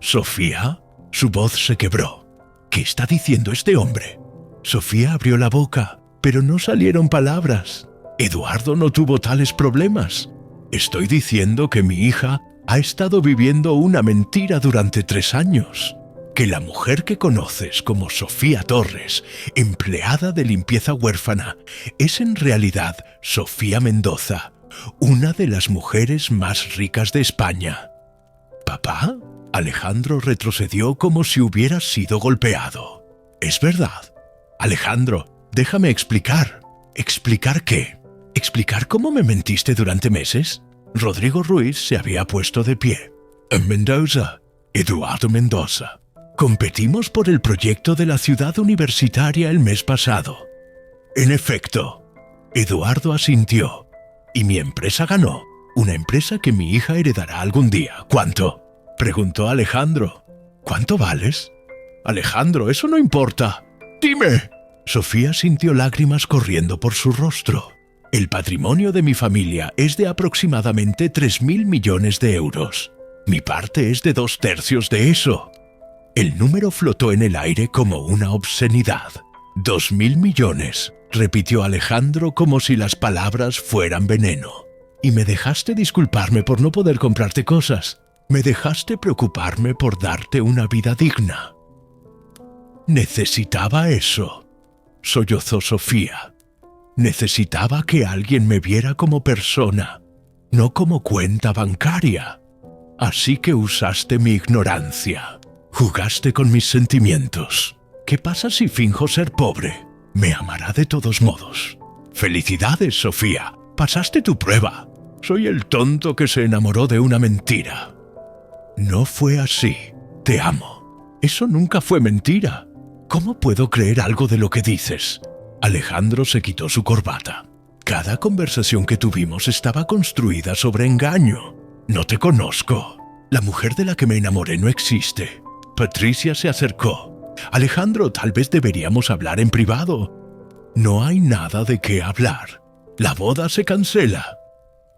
«¿Sofía?». Su voz se quebró. «¿Qué está diciendo este hombre?». Sofía abrió la boca, pero no salieron palabras. Eduardo no tuvo tales problemas. «Estoy diciendo que mi hija ha estado viviendo una mentira durante 3 años. Que la mujer que conoces como Sofía Torres, empleada de limpieza huérfana, es en realidad Sofía Mendoza, una de las mujeres más ricas de España». ¿Papá? Alejandro retrocedió como si hubiera sido golpeado. Es verdad. Alejandro, déjame explicar. ¿Explicar qué? ¿Explicar cómo me mentiste durante meses? Rodrigo Ruiz se había puesto de pie. En Mendoza, Eduardo Mendoza. Competimos por el proyecto de la ciudad universitaria el mes pasado. En efecto, Eduardo asintió. Y mi empresa ganó. Una empresa que mi hija heredará algún día. ¿Cuánto? Preguntó Alejandro. ¿Cuánto vales? Alejandro, eso no importa. ¡Dime! Sofía sintió lágrimas corriendo por su rostro. El patrimonio de mi familia es de aproximadamente 3.000 millones de euros. Mi parte es de 2/3 de eso. El número flotó en el aire como una obscenidad. 2.000 millones, repitió Alejandro como si las palabras fueran veneno. Y me dejaste disculparme por no poder comprarte cosas. Me dejaste preocuparme por darte una vida digna. Necesitaba eso, sollozó Sofía. Necesitaba que alguien me viera como persona, no como cuenta bancaria. Así que usaste mi ignorancia. Jugaste con mis sentimientos. ¿Qué pasa si finjo ser pobre? Me amará de todos modos. Felicidades, Sofía. Pasaste tu prueba. Soy el tonto que se enamoró de una mentira. No fue así. Te amo. Eso nunca fue mentira. ¿Cómo puedo creer algo de lo que dices? Alejandro se quitó su corbata. Cada conversación que tuvimos estaba construida sobre engaño. No te conozco. La mujer de la que me enamoré no existe. Patricia se acercó. Alejandro, tal vez deberíamos hablar en privado. No hay nada de qué hablar. La boda se cancela.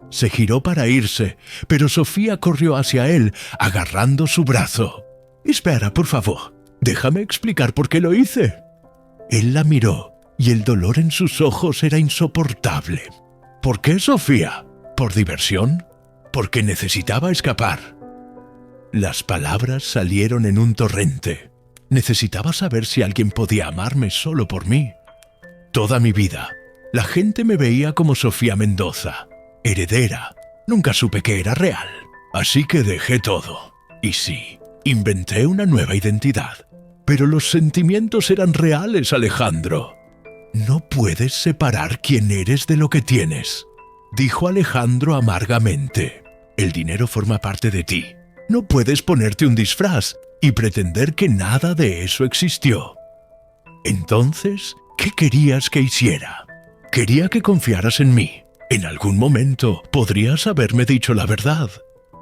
Se giró para irse, pero Sofía corrió hacia él, agarrando su brazo. Espera, por favor. Déjame explicar por qué lo hice. Él la miró, y el dolor en sus ojos era insoportable. ¿Por qué, Sofía? ¿Por diversión? Porque necesitaba escapar. Las palabras salieron en un torrente. Necesitaba saber si alguien podía amarme solo por mí. Toda mi vida, la gente me veía como Sofía Mendoza, heredera. Nunca supe que era real. Así que dejé todo. Y sí, inventé una nueva identidad. Pero los sentimientos eran reales, Alejandro. No puedes separar quién eres de lo que tienes, dijo Alejandro amargamente. El dinero forma parte de ti. No puedes ponerte un disfraz y pretender que nada de eso existió. Entonces, ¿qué querías que hiciera? Quería que confiaras en mí. En algún momento podrías haberme dicho la verdad.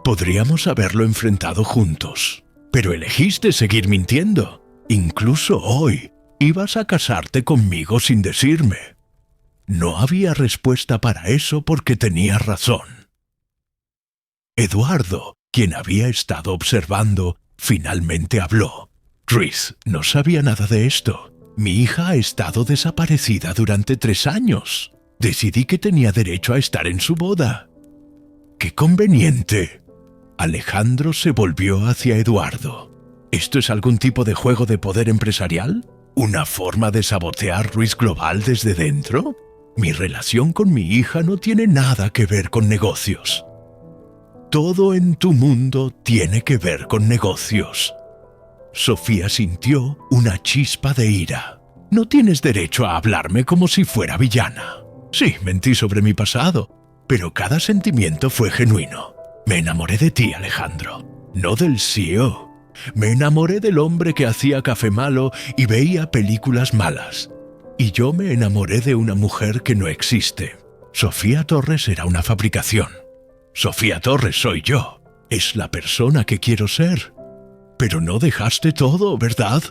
Podríamos haberlo enfrentado juntos. Pero elegiste seguir mintiendo. Incluso hoy, ibas a casarte conmigo sin decirme. No había respuesta para eso porque tenías razón. Eduardo, quien había estado observando, finalmente habló. Ruiz, no sabía nada de esto. Mi hija ha estado desaparecida durante 3 años. Decidí que tenía derecho a estar en su boda. ¡Qué conveniente! Alejandro se volvió hacia Eduardo. ¿Esto es algún tipo de juego de poder empresarial? ¿Una forma de sabotear Ruiz Global desde dentro? Mi relación con mi hija no tiene nada que ver con negocios. Todo en tu mundo tiene que ver con negocios. Sofía sintió una chispa de ira. No tienes derecho a hablarme como si fuera villana. Sí, mentí sobre mi pasado, pero cada sentimiento fue genuino. Me enamoré de ti, Alejandro, no del CEO. Me enamoré del hombre que hacía café malo y veía películas malas. Y yo me enamoré de una mujer que no existe. Sofía Torres era una fabricación. Sofía Torres soy yo. Es la persona que quiero ser. Pero no dejaste todo, ¿verdad?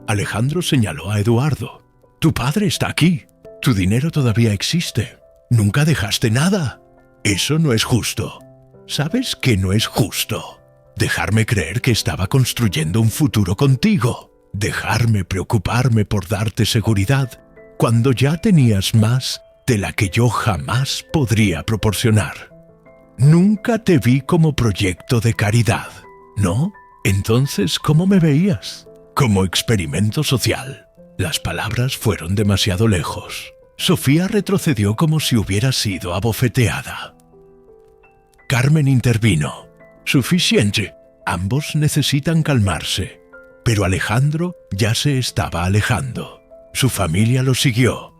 Alejandro señaló a Eduardo. Tu padre está aquí. Tu dinero todavía existe. Nunca dejaste nada. Eso no es justo. ¿Sabes qué no es justo? Dejarme creer que estaba construyendo un futuro contigo. Dejarme preocuparme por darte seguridad cuando ya tenías más de la que yo jamás podría proporcionar. Nunca te vi como proyecto de caridad, ¿no? Entonces, ¿cómo me veías? Como experimento social. Las palabras fueron demasiado lejos. Sofía retrocedió como si hubiera sido abofeteada. Carmen intervino. Suficiente. Ambos necesitan calmarse, pero Alejandro ya se estaba alejando. Su familia lo siguió,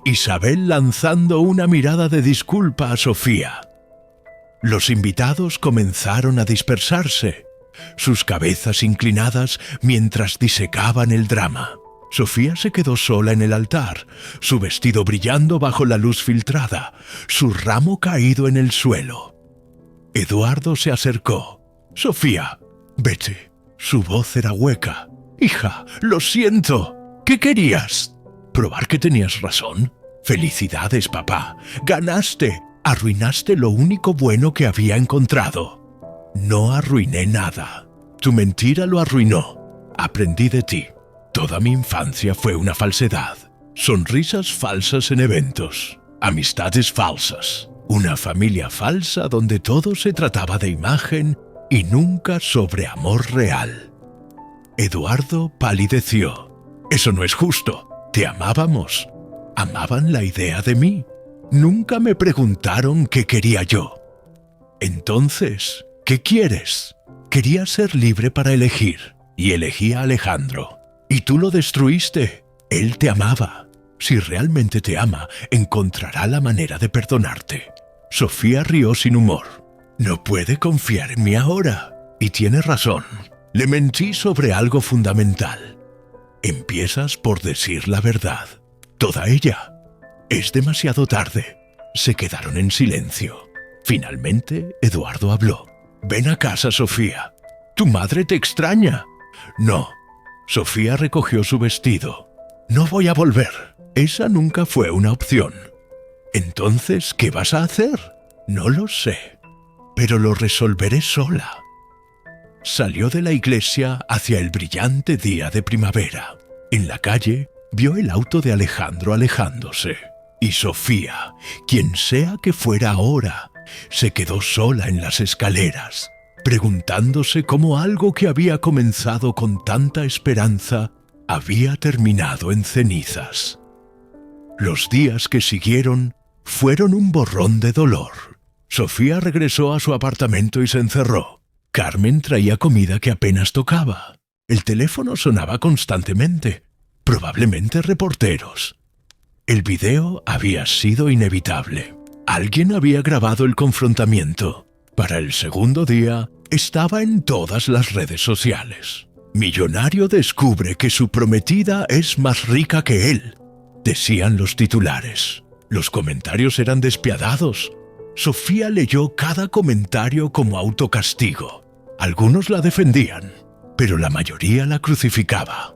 Isabel lanzando una mirada de disculpa a Sofía. Los invitados comenzaron a dispersarse, sus cabezas inclinadas mientras disecaban el drama. Sofía se quedó sola en el altar, su vestido brillando bajo la luz filtrada, su ramo caído en el suelo. Eduardo se acercó. «Sofía, vete». Su voz era hueca. «Hija, lo siento. ¿Qué querías? ¿Probar que tenías razón? Felicidades, papá. Ganaste. Arruinaste lo único bueno que había encontrado». «No arruiné nada. Tu mentira lo arruinó. Aprendí de ti. Toda mi infancia fue una falsedad. Sonrisas falsas en eventos. Amistades falsas. Una familia falsa donde todo se trataba de imagen y nunca sobre amor real». Eduardo palideció. «Eso no es justo. Te amábamos. Amaban la idea de mí. Nunca me preguntaron qué quería yo. Entonces, ¿qué quieres?» «Quería ser libre para elegir, y elegí a Alejandro. Y tú lo destruiste. Él te amaba. Si realmente te ama, encontrará la manera de perdonarte». Sofía rió sin humor. «No puede confiar en mí ahora. Y tiene razón. Le mentí sobre algo fundamental. Empiezas por decir la verdad. Toda ella. Es demasiado tarde». Se quedaron en silencio. Finalmente, Eduardo habló. «Ven a casa, Sofía. Tu madre te extraña». «No». Sofía recogió su vestido. «No voy a volver. Esa nunca fue una opción». «Entonces, ¿qué vas a hacer?» «No lo sé, pero lo resolveré sola». Salió de la iglesia hacia el brillante día de primavera. En la calle, vio el auto de Alejandro alejándose. Y Sofía, quien sea que fuera ahora, se quedó sola en las escaleras, preguntándose cómo algo que había comenzado con tanta esperanza había terminado en cenizas. Los días que siguieron fueron un borrón de dolor. Sofía regresó a su apartamento y se encerró. Carmen traía comida que apenas tocaba. El teléfono sonaba constantemente, probablemente reporteros. El video había sido inevitable. Alguien había grabado el confrontamiento. Para el segundo día, estaba en todas las redes sociales. «Millonario descubre que su prometida es más rica que él», decían los titulares. Los comentarios eran despiadados. Sofía leyó cada comentario como autocastigo. Algunos la defendían, pero la mayoría la crucificaba.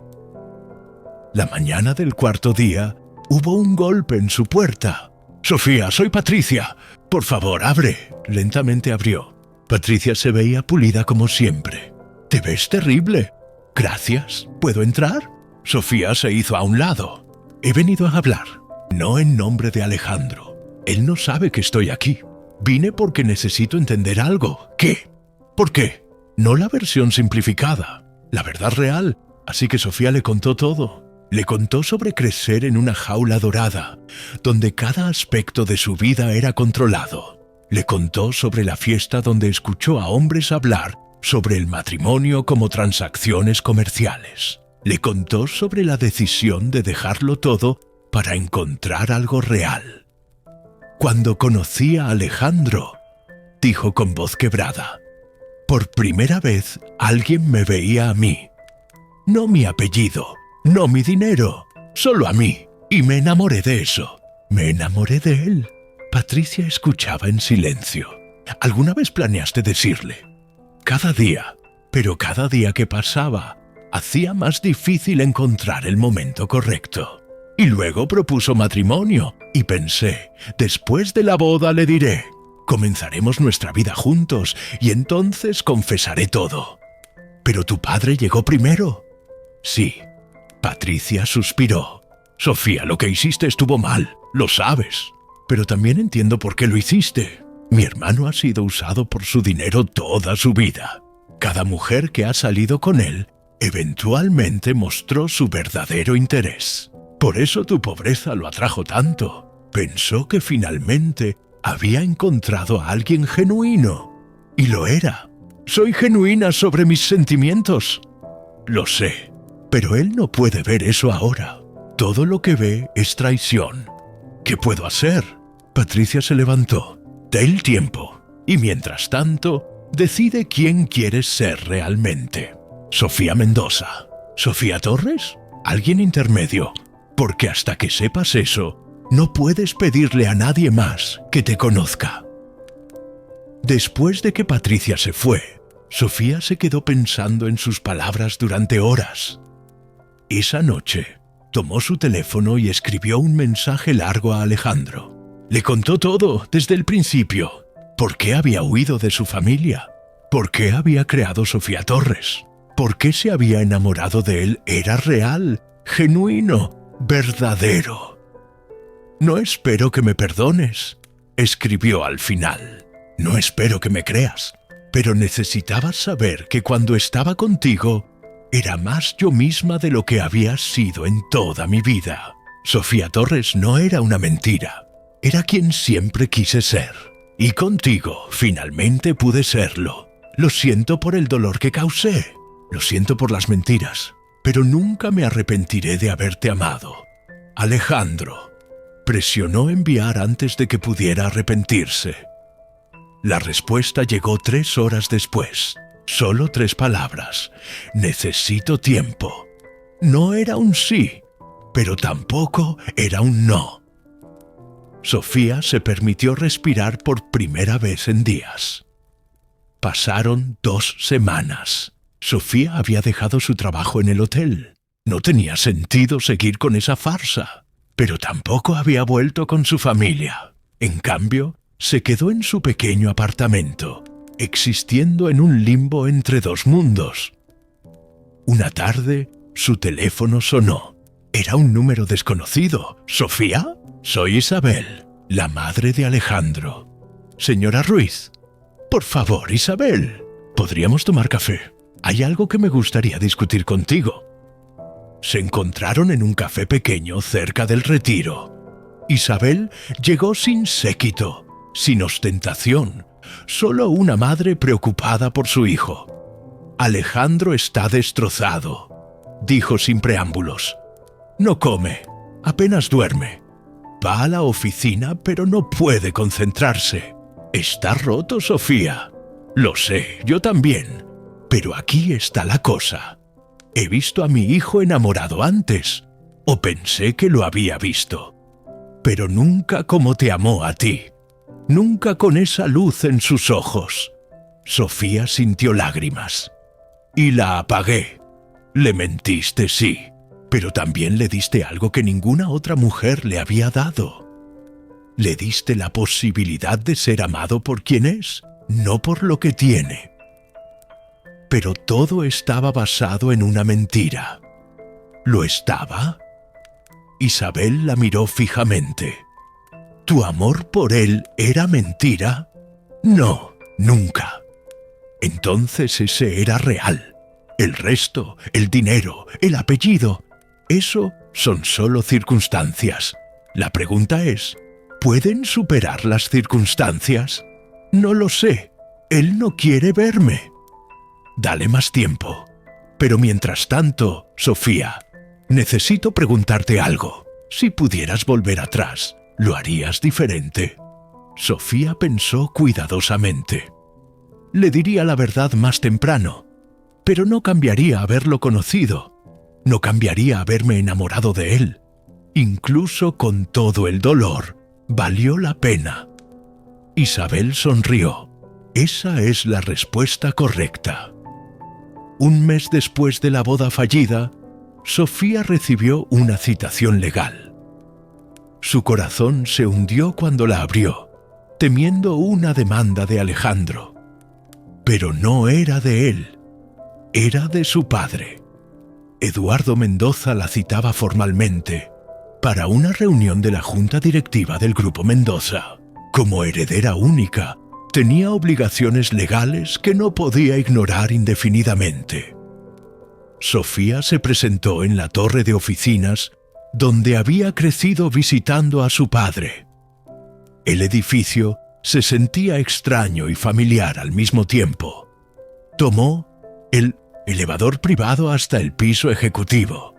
La mañana del cuarto día, hubo un golpe en su puerta. «Sofía, soy Patricia. Por favor, abre». Lentamente abrió. Patricia se veía pulida como siempre. «Te ves terrible». «Gracias. ¿Puedo entrar?» Sofía se hizo a un lado. «He venido a hablar. No en nombre de Alejandro. Él no sabe que estoy aquí. Vine porque necesito entender algo». «¿Qué? ¿Por qué?» «No la versión simplificada. La verdad real». Así que Sofía le contó todo. Le contó sobre crecer en una jaula dorada, donde cada aspecto de su vida era controlado. Le contó sobre la fiesta donde escuchó a hombres hablar sobre el matrimonio como transacciones comerciales. Le contó sobre la decisión de dejarlo todo para encontrar algo real. «Cuando conocí a Alejandro», dijo con voz quebrada, «por primera vez alguien me veía a mí. No mi apellido, no mi dinero, solo a mí. Y me enamoré de eso. Me enamoré de él». Patricia escuchaba en silencio. ¿Alguna vez planeaste decirle? Cada día, pero cada día que pasaba, hacía más difícil encontrar el momento correcto. Y luego propuso matrimonio, y pensé, después de la boda le diré, comenzaremos nuestra vida juntos, y entonces confesaré todo. «Pero tu padre llegó primero». «Sí». Patricia suspiró. «Sofía, lo que hiciste estuvo mal, lo sabes. Pero también entiendo por qué lo hiciste. Mi hermano ha sido usado por su dinero toda su vida. Cada mujer que ha salido con él eventualmente mostró su verdadero interés. Por eso tu pobreza lo atrajo tanto. Pensó que finalmente había encontrado a alguien genuino. Y lo era. Soy genuina sobre mis sentimientos. Lo sé, pero él no puede ver eso ahora. Todo lo que ve es traición. ¿Qué puedo hacer? Patricia se levantó. Del tiempo. Y mientras tanto, decide quién quieres ser realmente. Sofía Mendoza. ¿Sofía Torres? Alguien intermedio. Porque hasta que sepas eso, no puedes pedirle a nadie más que te conozca. Después de que Patricia se fue, Sofía se quedó pensando en sus palabras durante horas. Esa noche, tomó su teléfono y escribió un mensaje largo a Alejandro. Le contó todo desde el principio. ¿Por qué había huido de su familia? ¿Por qué había creado Sofía Torres? ¿Por qué se había enamorado de él? Era real, genuino, verdadero. No espero que me perdones, escribió al final. No espero que me creas, pero necesitabas saber que cuando estaba contigo, era más yo misma de lo que había sido en toda mi vida. Sofía Torres no era una mentira, era quien siempre quise ser. Y contigo, finalmente pude serlo. Lo siento por el dolor que causé, lo siento por las mentiras, pero nunca me arrepentiré de haberte amado. Alejandro. Presionó enviar antes de que pudiera arrepentirse. La respuesta llegó 3 horas después. Solo 3 palabras. Necesito tiempo. No era un sí, pero tampoco era un no. Sofía se permitió respirar por primera vez en días. Pasaron 2 semanas. Sofía había dejado su trabajo en el hotel. No tenía sentido seguir con esa farsa, pero tampoco había vuelto con su familia. En cambio, se quedó en su pequeño apartamento, existiendo en un limbo entre 2 mundos. Una tarde, su teléfono sonó. Era un número desconocido. ¿Sofía? Soy Isabel, la madre de Alejandro. Señora Ruiz. Por favor, Isabel, ¿podríamos tomar café? Hay algo que me gustaría discutir contigo. Se encontraron en un café pequeño cerca del Retiro. Isabel llegó sin séquito, sin ostentación, solo una madre preocupada por su hijo. Alejandro está destrozado, dijo sin preámbulos. No come, apenas duerme. Va a la oficina, pero no puede concentrarse. Está roto, Sofía. Lo sé, yo también. Pero aquí está la cosa. He visto a mi hijo enamorado antes, o pensé que lo había visto. Pero nunca como te amó a ti. Nunca con esa luz en sus ojos. Sofía sintió lágrimas. Y la apagué. Le mentiste, sí, pero también le diste algo que ninguna otra mujer le había dado. Le diste la posibilidad de ser amado por quien es, no por lo que tiene. Pero todo estaba basado en una mentira. ¿Lo estaba? Isabel la miró fijamente. ¿Tu amor por él era mentira? No, nunca. Entonces ese era real. El resto, el dinero, el apellido, eso son solo circunstancias. La pregunta es, ¿pueden superar las circunstancias? No lo sé. Él no quiere verme. Dale más tiempo. Pero mientras tanto, Sofía, necesito preguntarte algo. Si pudieras volver atrás, ¿lo harías diferente? Sofía pensó cuidadosamente. Le diría la verdad más temprano, pero no cambiaría haberlo conocido. No cambiaría haberme enamorado de él. Incluso con todo el dolor, valió la pena. Isabel sonrió. Esa es la respuesta correcta. Un mes después de la boda fallida, Sofía recibió una citación legal. Su corazón se hundió cuando la abrió, temiendo una demanda de Alejandro. Pero no era de él, era de su padre. Eduardo Mendoza la citaba formalmente para una reunión de la junta directiva del Grupo Mendoza. Como heredera única, tenía obligaciones legales que no podía ignorar indefinidamente. Sofía se presentó en la torre de oficinas donde había crecido visitando a su padre. El edificio se sentía extraño y familiar al mismo tiempo. Tomó el elevador privado hasta el piso ejecutivo,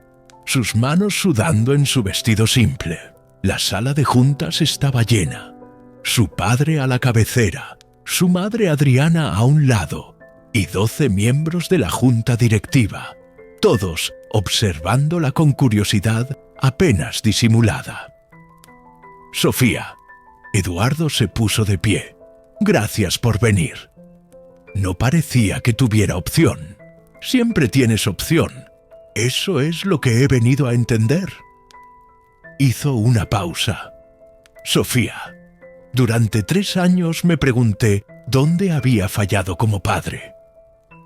sus manos sudando en su vestido simple. La sala de juntas estaba llena. Su padre a la cabecera, su madre Adriana a un lado y 12 miembros de la junta directiva, todos observándola con curiosidad apenas disimulada. Sofía. Eduardo se puso de pie. Gracias por venir. No parecía que tuviera opción. Siempre tienes opción. Eso es lo que he venido a entender. Hizo una pausa. Sofía, durante 3 años me pregunté dónde había fallado como padre.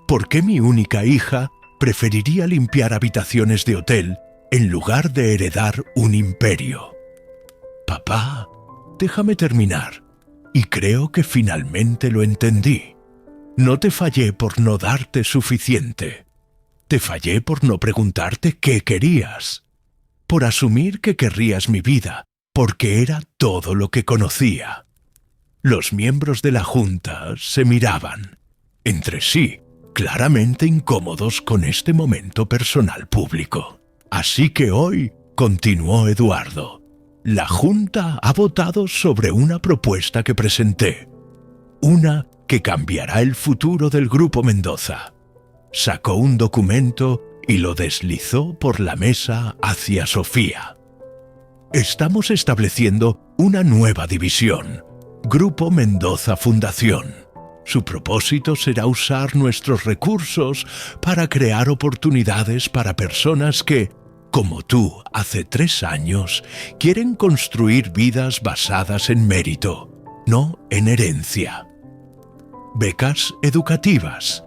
¿Por qué mi única hija preferiría limpiar habitaciones de hotel en lugar de heredar un imperio? Papá, déjame terminar. Y creo que finalmente lo entendí. No te fallé por no darte suficiente. Te fallé por no preguntarte qué querías. Por asumir que querrías mi vida, porque era todo lo que conocía. Los miembros de la junta se miraban, entre sí, claramente incómodos con este momento personal público. Así que hoy, continuó Eduardo, la junta ha votado sobre una propuesta que presenté. Una que cambiará el futuro del Grupo Mendoza. Sacó un documento y lo deslizó por la mesa hacia Sofía. Estamos estableciendo una nueva división, Grupo Mendoza Fundación. Su propósito será usar nuestros recursos para crear oportunidades para personas que, como tú hace 3 años, quieren construir vidas basadas en mérito, no en herencia. Becas educativas,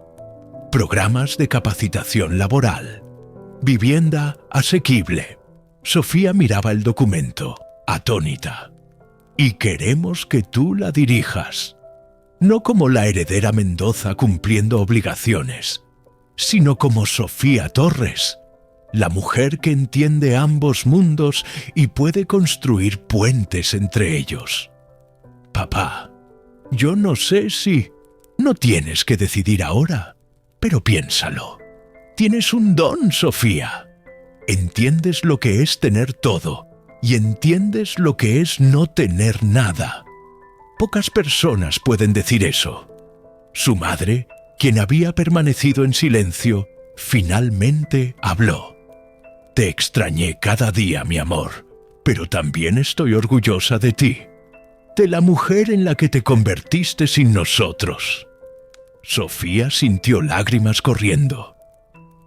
programas de capacitación laboral, vivienda asequible. Sofía miraba el documento, atónita. Y queremos que tú la dirijas, no como la heredera Mendoza cumpliendo obligaciones, sino como Sofía Torres, la mujer que entiende ambos mundos y puede construir puentes entre ellos. Papá, yo no sé si... No tienes que decidir ahora, pero piénsalo. Tienes un don, Sofía. Entiendes lo que es tener todo y entiendes lo que es no tener nada. Pocas personas pueden decir eso. Su madre, quien había permanecido en silencio, finalmente habló. Te extrañé cada día, mi amor, pero también estoy orgullosa de ti, de la mujer en la que te convertiste sin nosotros. Sofía sintió lágrimas corriendo.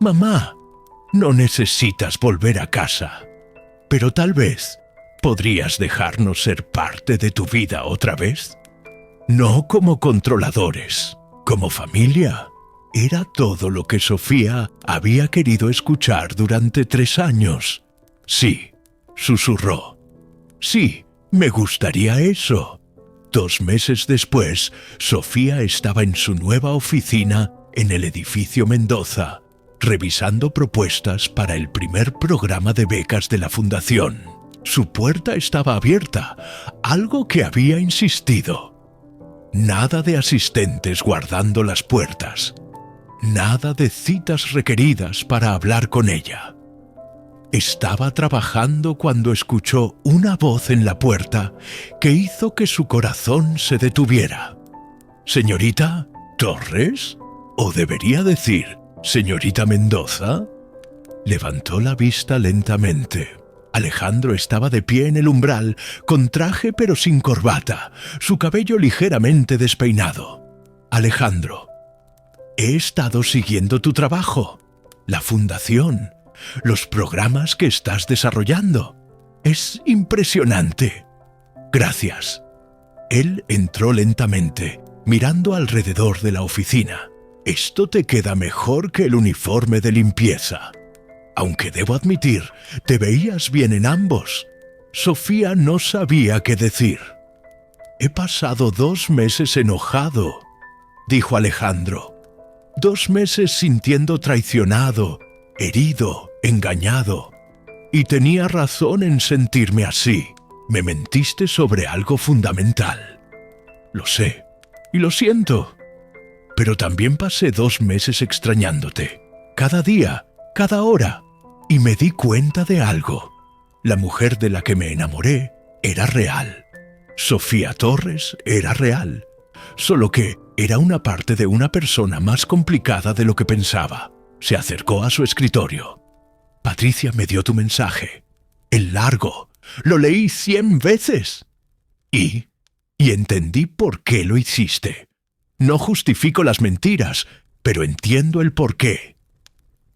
Mamá, no necesitas volver a casa, pero tal vez podrías dejarnos ser parte de tu vida otra vez. No como controladores, como familia. Era todo lo que Sofía había querido escuchar durante 3 años. Sí, susurró. Sí, me gustaría eso. 2 meses después, Sofía estaba en su nueva oficina en el edificio Mendoza, revisando propuestas para el primer programa de becas de la fundación. Su puerta estaba abierta, algo que había insistido. Nada de asistentes guardando las puertas. Nada de citas requeridas para hablar con ella. Estaba trabajando cuando escuchó una voz en la puerta que hizo que su corazón se detuviera. ¿Señorita Torres? ¿O debería decir, señorita Mendoza? Levantó la vista lentamente. Alejandro estaba de pie en el umbral, con traje pero sin corbata, su cabello ligeramente despeinado. Alejandro, he estado siguiendo tu trabajo, la fundación, los programas que estás desarrollando. Es impresionante. Gracias. Él entró lentamente, mirando alrededor de la oficina. Esto te queda mejor que el uniforme de limpieza. Aunque debo admitir, te veías bien en ambos. Sofía no sabía qué decir. He pasado 2 meses enojado, dijo Alejandro. 2 meses sintiendo traicionado, herido, engañado. Y tenía razón en sentirme así. Me mentiste sobre algo fundamental. Lo sé, y lo siento. Pero también pasé 2 meses extrañándote, cada día, cada hora, y me di cuenta de algo. La mujer de la que me enamoré era real. Sofía Torres era real, solo que era una parte de una persona más complicada de lo que pensaba. Se acercó a su escritorio. Patricia me dio tu mensaje. El largo. Lo leí 100 veces. Y entendí por qué lo hiciste. No justifico las mentiras, pero entiendo el porqué.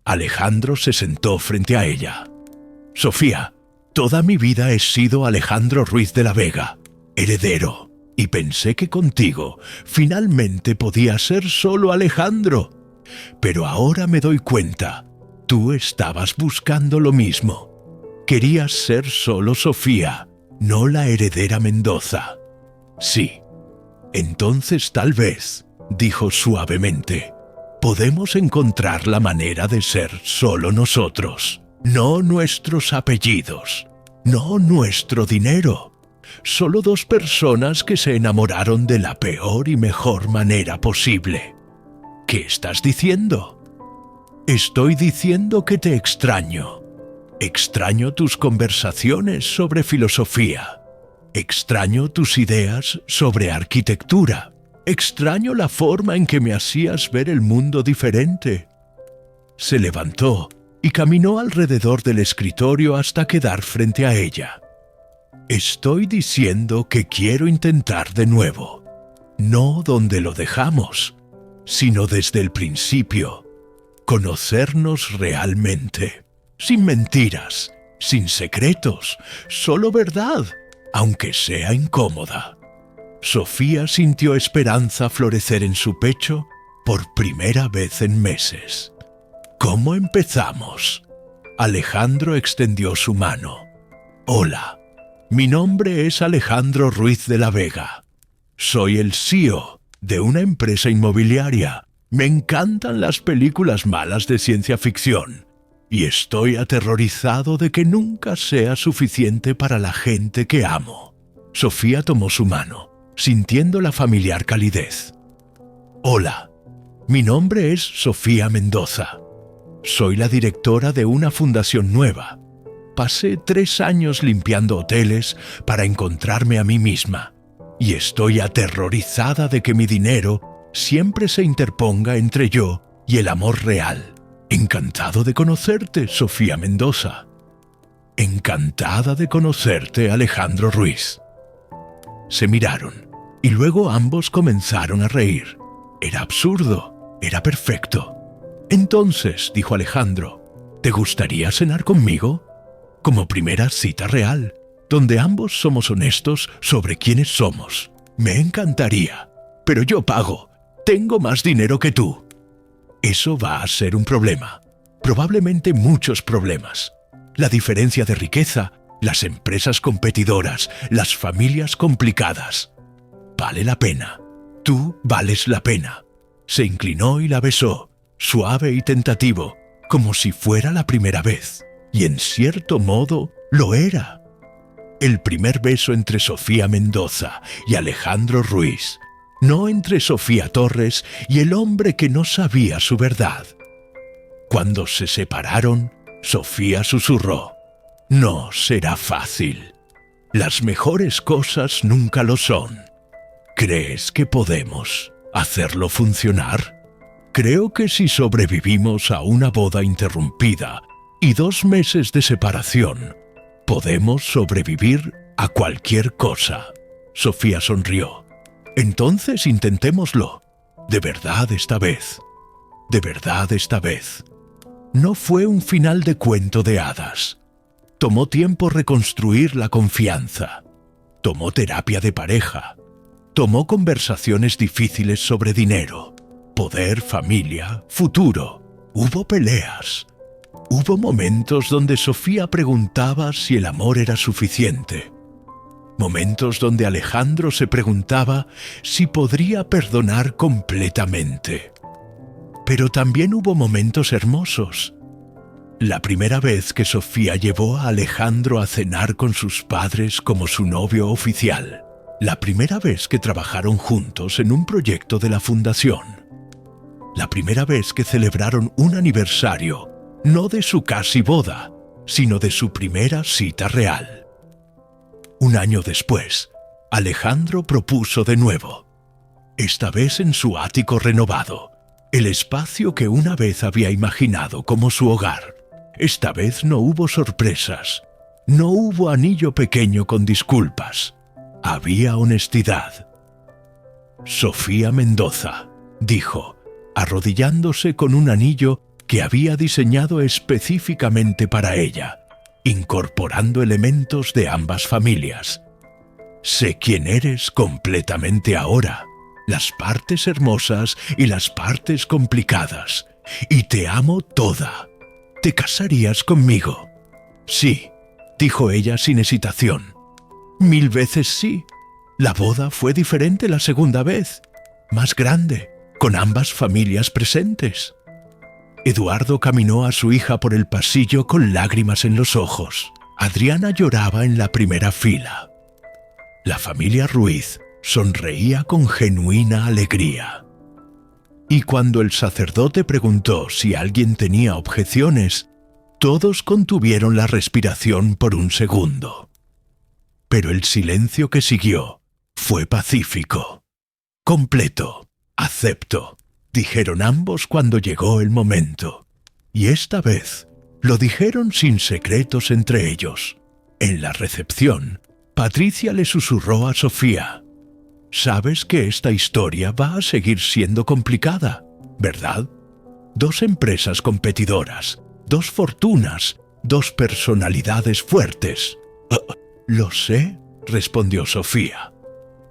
Alejandro se sentó frente a ella. Sofía, toda mi vida he sido Alejandro Ruiz de la Vega, heredero, y pensé que contigo finalmente podía ser solo Alejandro. Pero ahora me doy cuenta, tú estabas buscando lo mismo. Querías ser solo Sofía, no la heredera Mendoza. Sí. Entonces tal vez, dijo suavemente, podemos encontrar la manera de ser solo nosotros, no nuestros apellidos, no nuestro dinero. Solo 2 personas que se enamoraron de la peor y mejor manera posible. ¿Qué estás diciendo? Estoy diciendo que te extraño. Extraño tus conversaciones sobre filosofía. Extraño tus ideas sobre arquitectura. Extraño la forma en que me hacías ver el mundo diferente. Se levantó y caminó alrededor del escritorio hasta quedar frente a ella. Estoy diciendo que quiero intentar de nuevo. No donde lo dejamos, sino desde el principio. Conocernos realmente. Sin mentiras, sin secretos, solo verdad. Aunque sea incómoda. Sofía sintió esperanza florecer en su pecho por primera vez en meses. ¿Cómo empezamos? Alejandro extendió su mano. Hola, mi nombre es Alejandro Ruiz de la Vega. Soy el CEO de una empresa inmobiliaria. Me encantan las películas malas de ciencia ficción. Y estoy aterrorizado de que nunca sea suficiente para la gente que amo. Sofía tomó su mano, sintiendo la familiar calidez. Hola, mi nombre es Sofía Mendoza. Soy la directora de una fundación nueva. Pasé 3 años limpiando hoteles para encontrarme a mí misma. Y estoy aterrorizada de que mi dinero siempre se interponga entre yo y el amor real. Encantado de conocerte, Sofía Mendoza. Encantada de conocerte, Alejandro Ruiz. Se miraron, y luego ambos comenzaron a reír. Era absurdo, era perfecto. Entonces, dijo Alejandro, ¿te gustaría cenar conmigo? Como primera cita real, donde ambos somos honestos sobre quiénes somos. Me encantaría, pero yo pago. Tengo más dinero que tú. Eso va a ser un problema, probablemente muchos problemas. La diferencia de riqueza, las empresas competidoras, las familias complicadas. Vale la pena. Tú vales la pena. Se inclinó y la besó, suave y tentativo, como si fuera la primera vez. Y en cierto modo, lo era. El primer beso entre Sofía Mendoza y Alejandro Ruiz. No entre Sofía Torres y el hombre que no sabía su verdad. Cuando se separaron, Sofía susurró: no será fácil. Las mejores cosas nunca lo son. ¿Crees que podemos hacerlo funcionar? Creo que si sobrevivimos a una boda interrumpida y 2 meses de separación, podemos sobrevivir a cualquier cosa. Sofía sonrió. Entonces intentémoslo. De verdad esta vez. De verdad esta vez. No fue un final de cuento de hadas. Tomó tiempo reconstruir la confianza. Tomó terapia de pareja. Tomó conversaciones difíciles sobre dinero, poder, familia, futuro. Hubo peleas. Hubo momentos donde Sofía preguntaba si el amor era suficiente. Momentos donde Alejandro se preguntaba si podría perdonar completamente. Pero también hubo momentos hermosos. La primera vez que Sofía llevó a Alejandro a cenar con sus padres como su novio oficial. La primera vez que trabajaron juntos en un proyecto de la fundación. la primera vez que celebraron un aniversario, no de su casi boda, sino de su primera cita real. Un año después, Alejandro propuso de nuevo, esta vez en su ático renovado, el espacio que una vez había imaginado como su hogar. Esta vez no hubo sorpresas, no hubo anillo pequeño con disculpas, había honestidad. Sofía Mendoza, dijo, arrodillándose con un anillo que había diseñado específicamente para ella, incorporando elementos de ambas familias. Sé quién eres completamente ahora, las partes hermosas y las partes complicadas, y te amo toda. ¿Te casarías conmigo? Sí, dijo ella sin hesitación. 1000 veces sí. La boda fue diferente la segunda vez, más grande, con ambas familias presentes. Eduardo caminó a su hija por el pasillo con lágrimas en los ojos. Adriana lloraba en la primera fila. La familia Ruiz sonreía con genuina alegría. Y cuando el sacerdote preguntó si alguien tenía objeciones, todos contuvieron la respiración por un segundo. Pero el silencio que siguió fue pacífico. Completo, acepto, dijeron ambos cuando llegó el momento. Y esta vez lo dijeron sin secretos entre ellos. En la recepción, Patricia le susurró a Sofía, «Sabes que esta historia va a seguir siendo complicada, ¿verdad? 2 empresas competidoras, 2 fortunas, 2 personalidades fuertes». «Lo sé», respondió Sofía,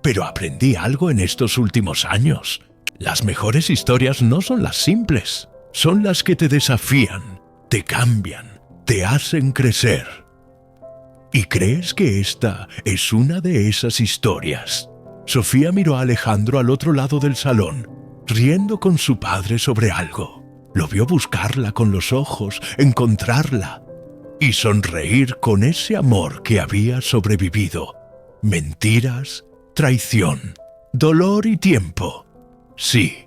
«pero aprendí algo en estos últimos años. Las mejores historias no son las simples, son las que te desafían, te cambian, te hacen crecer». ¿Y crees que esta es una de esas historias? Sofía miró a Alejandro al otro lado del salón, riendo con su padre sobre algo. Lo vio buscarla con los ojos, encontrarla, y sonreír con ese amor que había sobrevivido. Mentiras, traición, dolor y tiempo. Sí,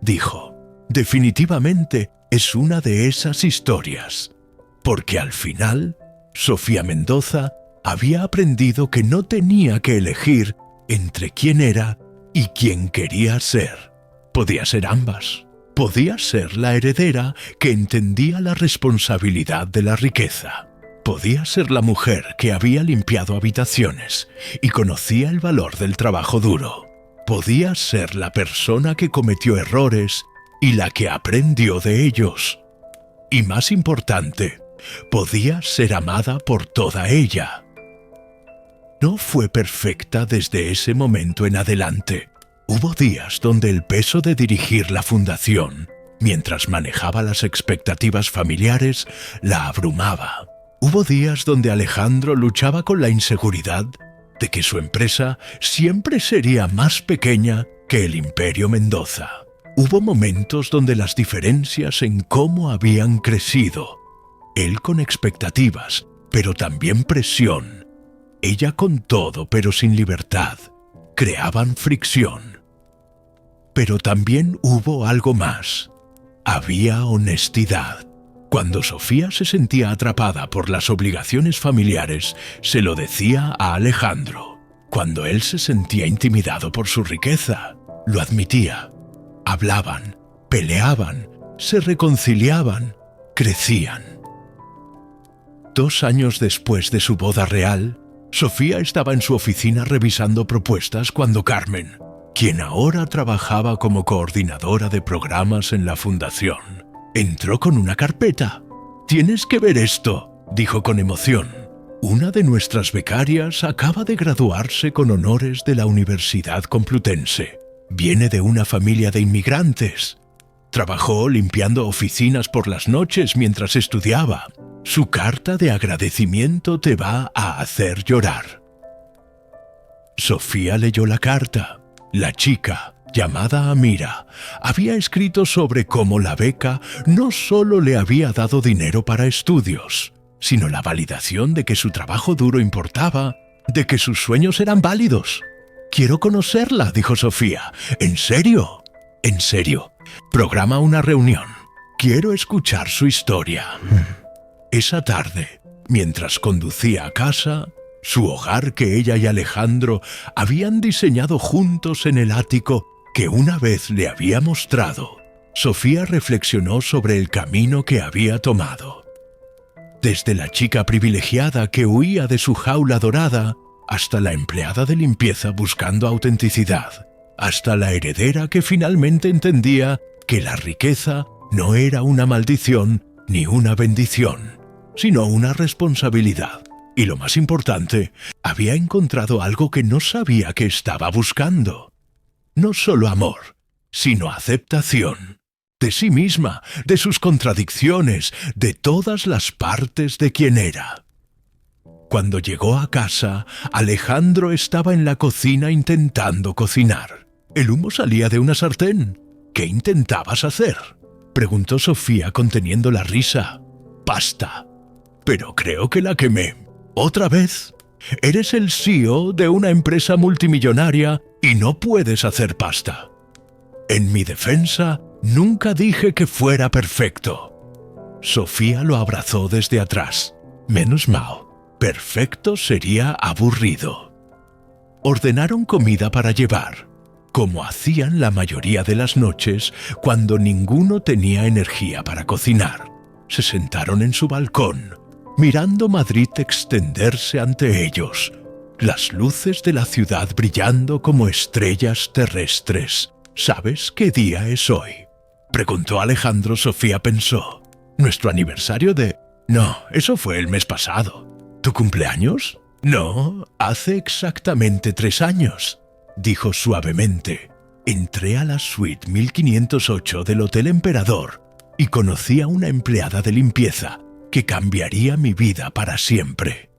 dijo, definitivamente es una de esas historias. Porque al final, Sofía Mendoza había aprendido que no tenía que elegir entre quién era y quién quería ser. Podía ser ambas. Podía ser la heredera que entendía la responsabilidad de la riqueza. Podía ser la mujer que había limpiado habitaciones y conocía el valor del trabajo duro. Podía ser la persona que cometió errores y la que aprendió de ellos. Y más importante, podía ser amada por toda ella. No fue perfecta desde ese momento en adelante. Hubo días donde el peso de dirigir la fundación, mientras manejaba las expectativas familiares, la abrumaba. Hubo días donde Alejandro luchaba con la inseguridad de que su empresa siempre sería más pequeña que el Imperio Mendoza. Hubo momentos donde las diferencias en cómo habían crecido, él con expectativas, pero también presión, ella con todo pero sin libertad, creaban fricción. Pero también hubo algo más. Había honestidad. Cuando Sofía se sentía atrapada por las obligaciones familiares, se lo decía a Alejandro. Cuando él se sentía intimidado por su riqueza, lo admitía. Hablaban, peleaban, se reconciliaban, crecían. 2 años después de su boda real, Sofía estaba en su oficina revisando propuestas cuando Carmen, quien ahora trabajaba como coordinadora de programas en la fundación, entró con una carpeta. «Tienes que ver esto», dijo con emoción. «Una de nuestras becarias acaba de graduarse con honores de la Universidad Complutense. Viene de una familia de inmigrantes. Trabajó limpiando oficinas por las noches mientras estudiaba. Su carta de agradecimiento te va a hacer llorar». Sofía leyó la carta. La chica, llamada Amira, había escrito sobre cómo la beca no solo le había dado dinero para estudios, sino la validación de que su trabajo duro importaba, de que sus sueños eran válidos. «Quiero conocerla», dijo Sofía. «¿En serio?» «En serio. Programa una reunión. Quiero escuchar su historia. Esa tarde, mientras conducía a casa, su hogar que ella y Alejandro habían diseñado juntos en el ático que una vez le había mostrado, Sofía reflexionó sobre el camino que había tomado. Desde la chica privilegiada que huía de su jaula dorada, hasta la empleada de limpieza buscando autenticidad, hasta la heredera que finalmente entendía que la riqueza no era una maldición ni una bendición, sino una responsabilidad. Y lo más importante, había encontrado algo que no sabía que estaba buscando. No solo amor, sino aceptación. De sí misma, de sus contradicciones, de todas las partes de quien era. Cuando llegó a casa, Alejandro estaba en la cocina intentando cocinar. El humo salía de una sartén. ¿Qué intentabas hacer?, preguntó Sofía conteniendo la risa. Pasta. Pero creo que la quemé. ¿Otra vez? Eres el CEO de una empresa multimillonaria y no puedes hacer pasta. En mi defensa, nunca dije que fuera perfecto. Sofía lo abrazó desde atrás. Menos mal. Perfecto sería aburrido. Ordenaron comida para llevar, como hacían la mayoría de las noches cuando ninguno tenía energía para cocinar. Se sentaron en su balcón, mirando Madrid extenderse ante ellos, las luces de la ciudad brillando como estrellas terrestres. ¿Sabes qué día es hoy?, preguntó Alejandro. Sofía pensó. ¿Nuestro aniversario de...? No, eso fue el mes pasado. ¿Tu cumpleaños? No, hace exactamente 3 años, dijo suavemente. Entré a la suite 1508 del Hotel Emperador y conocí a una empleada de limpieza que cambiaría mi vida para siempre.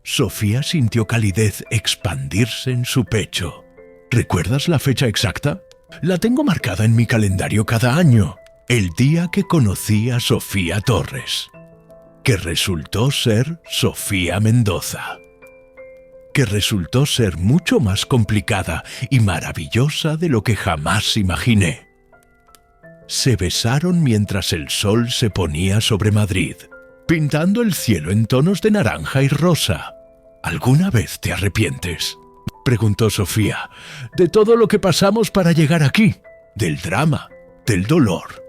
Sofía sintió calidez expandirse en su pecho. ¿Recuerdas la fecha exacta? La tengo marcada en mi calendario cada año. El día que conocí a Sofía Torres, que resultó ser Sofía Mendoza, que resultó ser mucho más complicada y maravillosa de lo que jamás imaginé. Se besaron mientras el sol se ponía sobre Madrid, pintando el cielo en tonos de naranja y rosa. ¿Alguna vez te arrepientes?, preguntó Sofía. De todo lo que pasamos para llegar aquí, del drama, del dolor.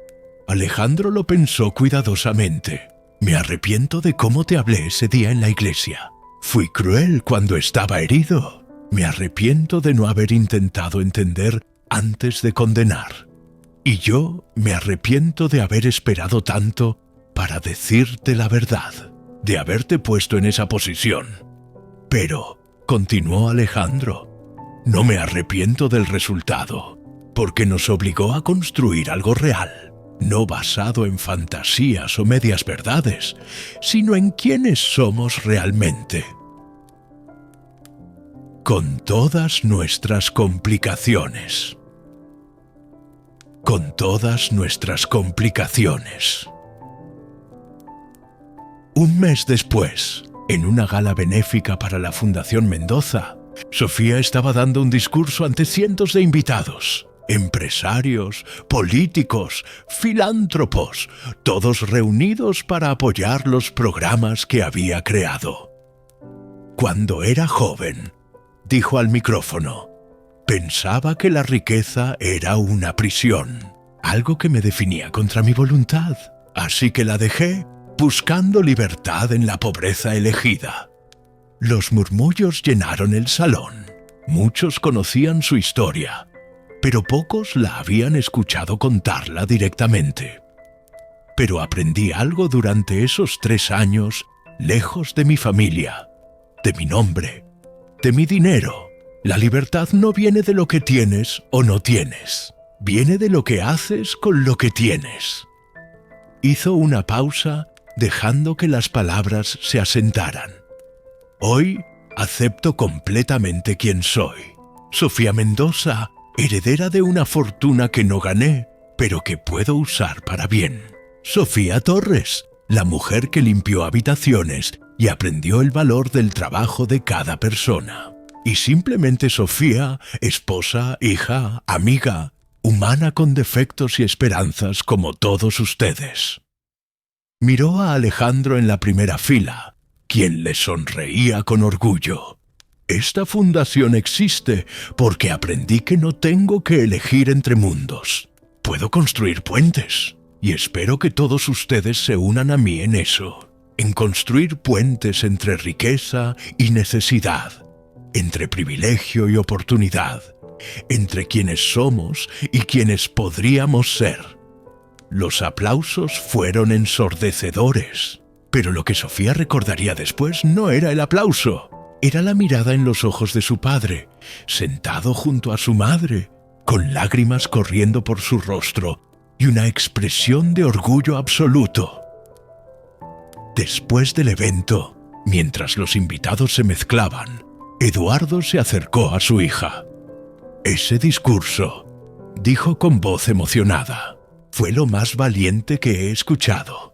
Alejandro lo pensó cuidadosamente. Me arrepiento de cómo te hablé ese día en la iglesia. Fui cruel cuando estaba herido. Me arrepiento de no haber intentado entender antes de condenar. Y yo me arrepiento de haber esperado tanto para decirte la verdad, de haberte puesto en esa posición. Pero, continuó Alejandro, no me arrepiento del resultado, porque nos obligó a construir algo real, no basado en fantasías o medias verdades, sino en quiénes somos realmente. Con todas nuestras complicaciones. Con todas nuestras complicaciones. Un mes después, en una gala benéfica para la Fundación Mendoza, Sofía estaba dando un discurso ante cientos de invitados, empresarios, políticos, filántropos, todos reunidos para apoyar los programas que había creado. Cuando era joven, dijo al micrófono, pensaba que la riqueza era una prisión, algo que me definía contra mi voluntad, así que la dejé buscando libertad en la pobreza elegida. Los murmullos llenaron el salón. Muchos conocían su historia, pero pocos la habían escuchado contarla directamente. Pero aprendí algo durante esos 3 años, lejos de mi familia, de mi nombre, de mi dinero. La libertad no viene de lo que tienes o no tienes, viene de lo que haces con lo que tienes. Hizo una pausa, dejando que las palabras se asentaran. Hoy acepto completamente quién soy. Sofía Mendoza, heredera de una fortuna que no gané, pero que puedo usar para bien. Sofía Torres, la mujer que limpió habitaciones y aprendió el valor del trabajo de cada persona. Y simplemente Sofía, esposa, hija, amiga, humana con defectos y esperanzas como todos ustedes. Miró a Alejandro en la primera fila, quien le sonreía con orgullo. Esta fundación existe porque aprendí que no tengo que elegir entre mundos. Puedo construir puentes, y espero que todos ustedes se unan a mí en eso, en construir puentes entre riqueza y necesidad, entre privilegio y oportunidad, entre quienes somos y quienes podríamos ser. Los aplausos fueron ensordecedores, pero lo que Sofía recordaría después no era el aplauso, era la mirada en los ojos de su padre, sentado junto a su madre, con lágrimas corriendo por su rostro y una expresión de orgullo absoluto. Después del evento, mientras los invitados se mezclaban, Eduardo se acercó a su hija. «Ese discurso», dijo con voz emocionada, «fue lo más valiente que he escuchado».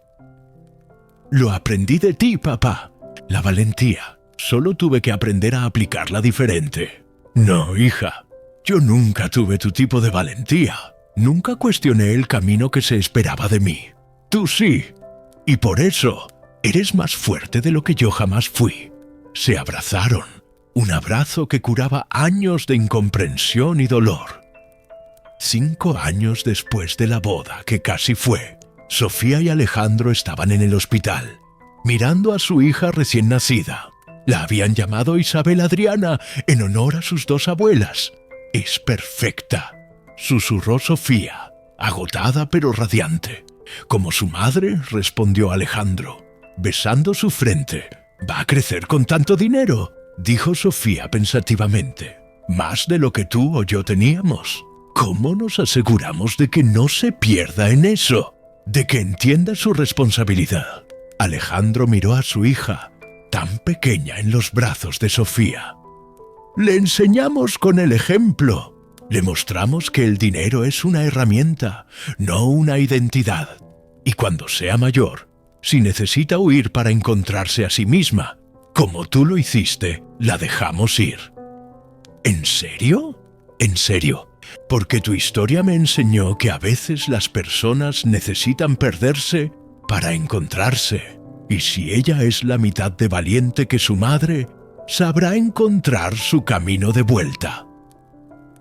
«Lo aprendí de ti, papá, la valentía. Solo tuve que aprender a aplicarla diferente». «No, hija, yo nunca tuve tu tipo de valentía. Nunca cuestioné el camino que se esperaba de mí. Tú sí, y por eso eres más fuerte de lo que yo jamás fui». Se abrazaron, un abrazo que curaba años de incomprensión y dolor. 5 años después de la boda que casi fue, Sofía y Alejandro estaban en el hospital, mirando a su hija recién nacida. La habían llamado Isabel Adriana en honor a sus 2 abuelas. «Es perfecta», susurró Sofía, agotada pero radiante. «Como su madre», respondió Alejandro, besando su frente. «¿Va a crecer con tanto dinero?», dijo Sofía pensativamente. «Más de lo que tú o yo teníamos. ¿Cómo nos aseguramos de que no se pierda en eso? De que entienda su responsabilidad?» Alejandro miró a su hija, tan pequeña en los brazos de Sofía. «Le enseñamos con el ejemplo. Le mostramos que el dinero es una herramienta, no una identidad. Y cuando sea mayor, si necesita huir para encontrarse a sí misma, como tú lo hiciste, la dejamos ir». «¿En serio?». «En serio, porque tu historia me enseñó que a veces las personas necesitan perderse para encontrarse. Y si ella es la mitad de valiente que su madre, sabrá encontrar su camino de vuelta».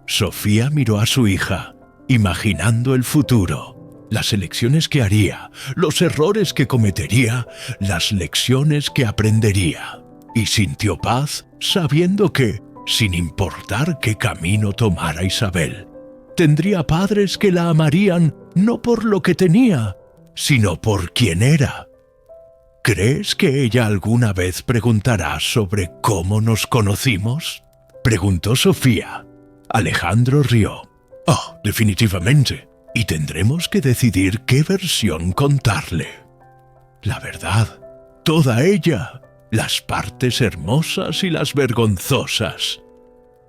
Sofía miró a su hija, imaginando el futuro, las elecciones que haría, los errores que cometería, las lecciones que aprendería, y sintió paz sabiendo que, sin importar qué camino tomara Isabel, tendría padres que la amarían no por lo que tenía, sino por quien era. «¿Crees que ella alguna vez preguntará sobre cómo nos conocimos?», preguntó Sofía. Alejandro rió. «Oh, definitivamente. Y tendremos que decidir qué versión contarle. La verdad, toda ella, las partes hermosas y las vergonzosas.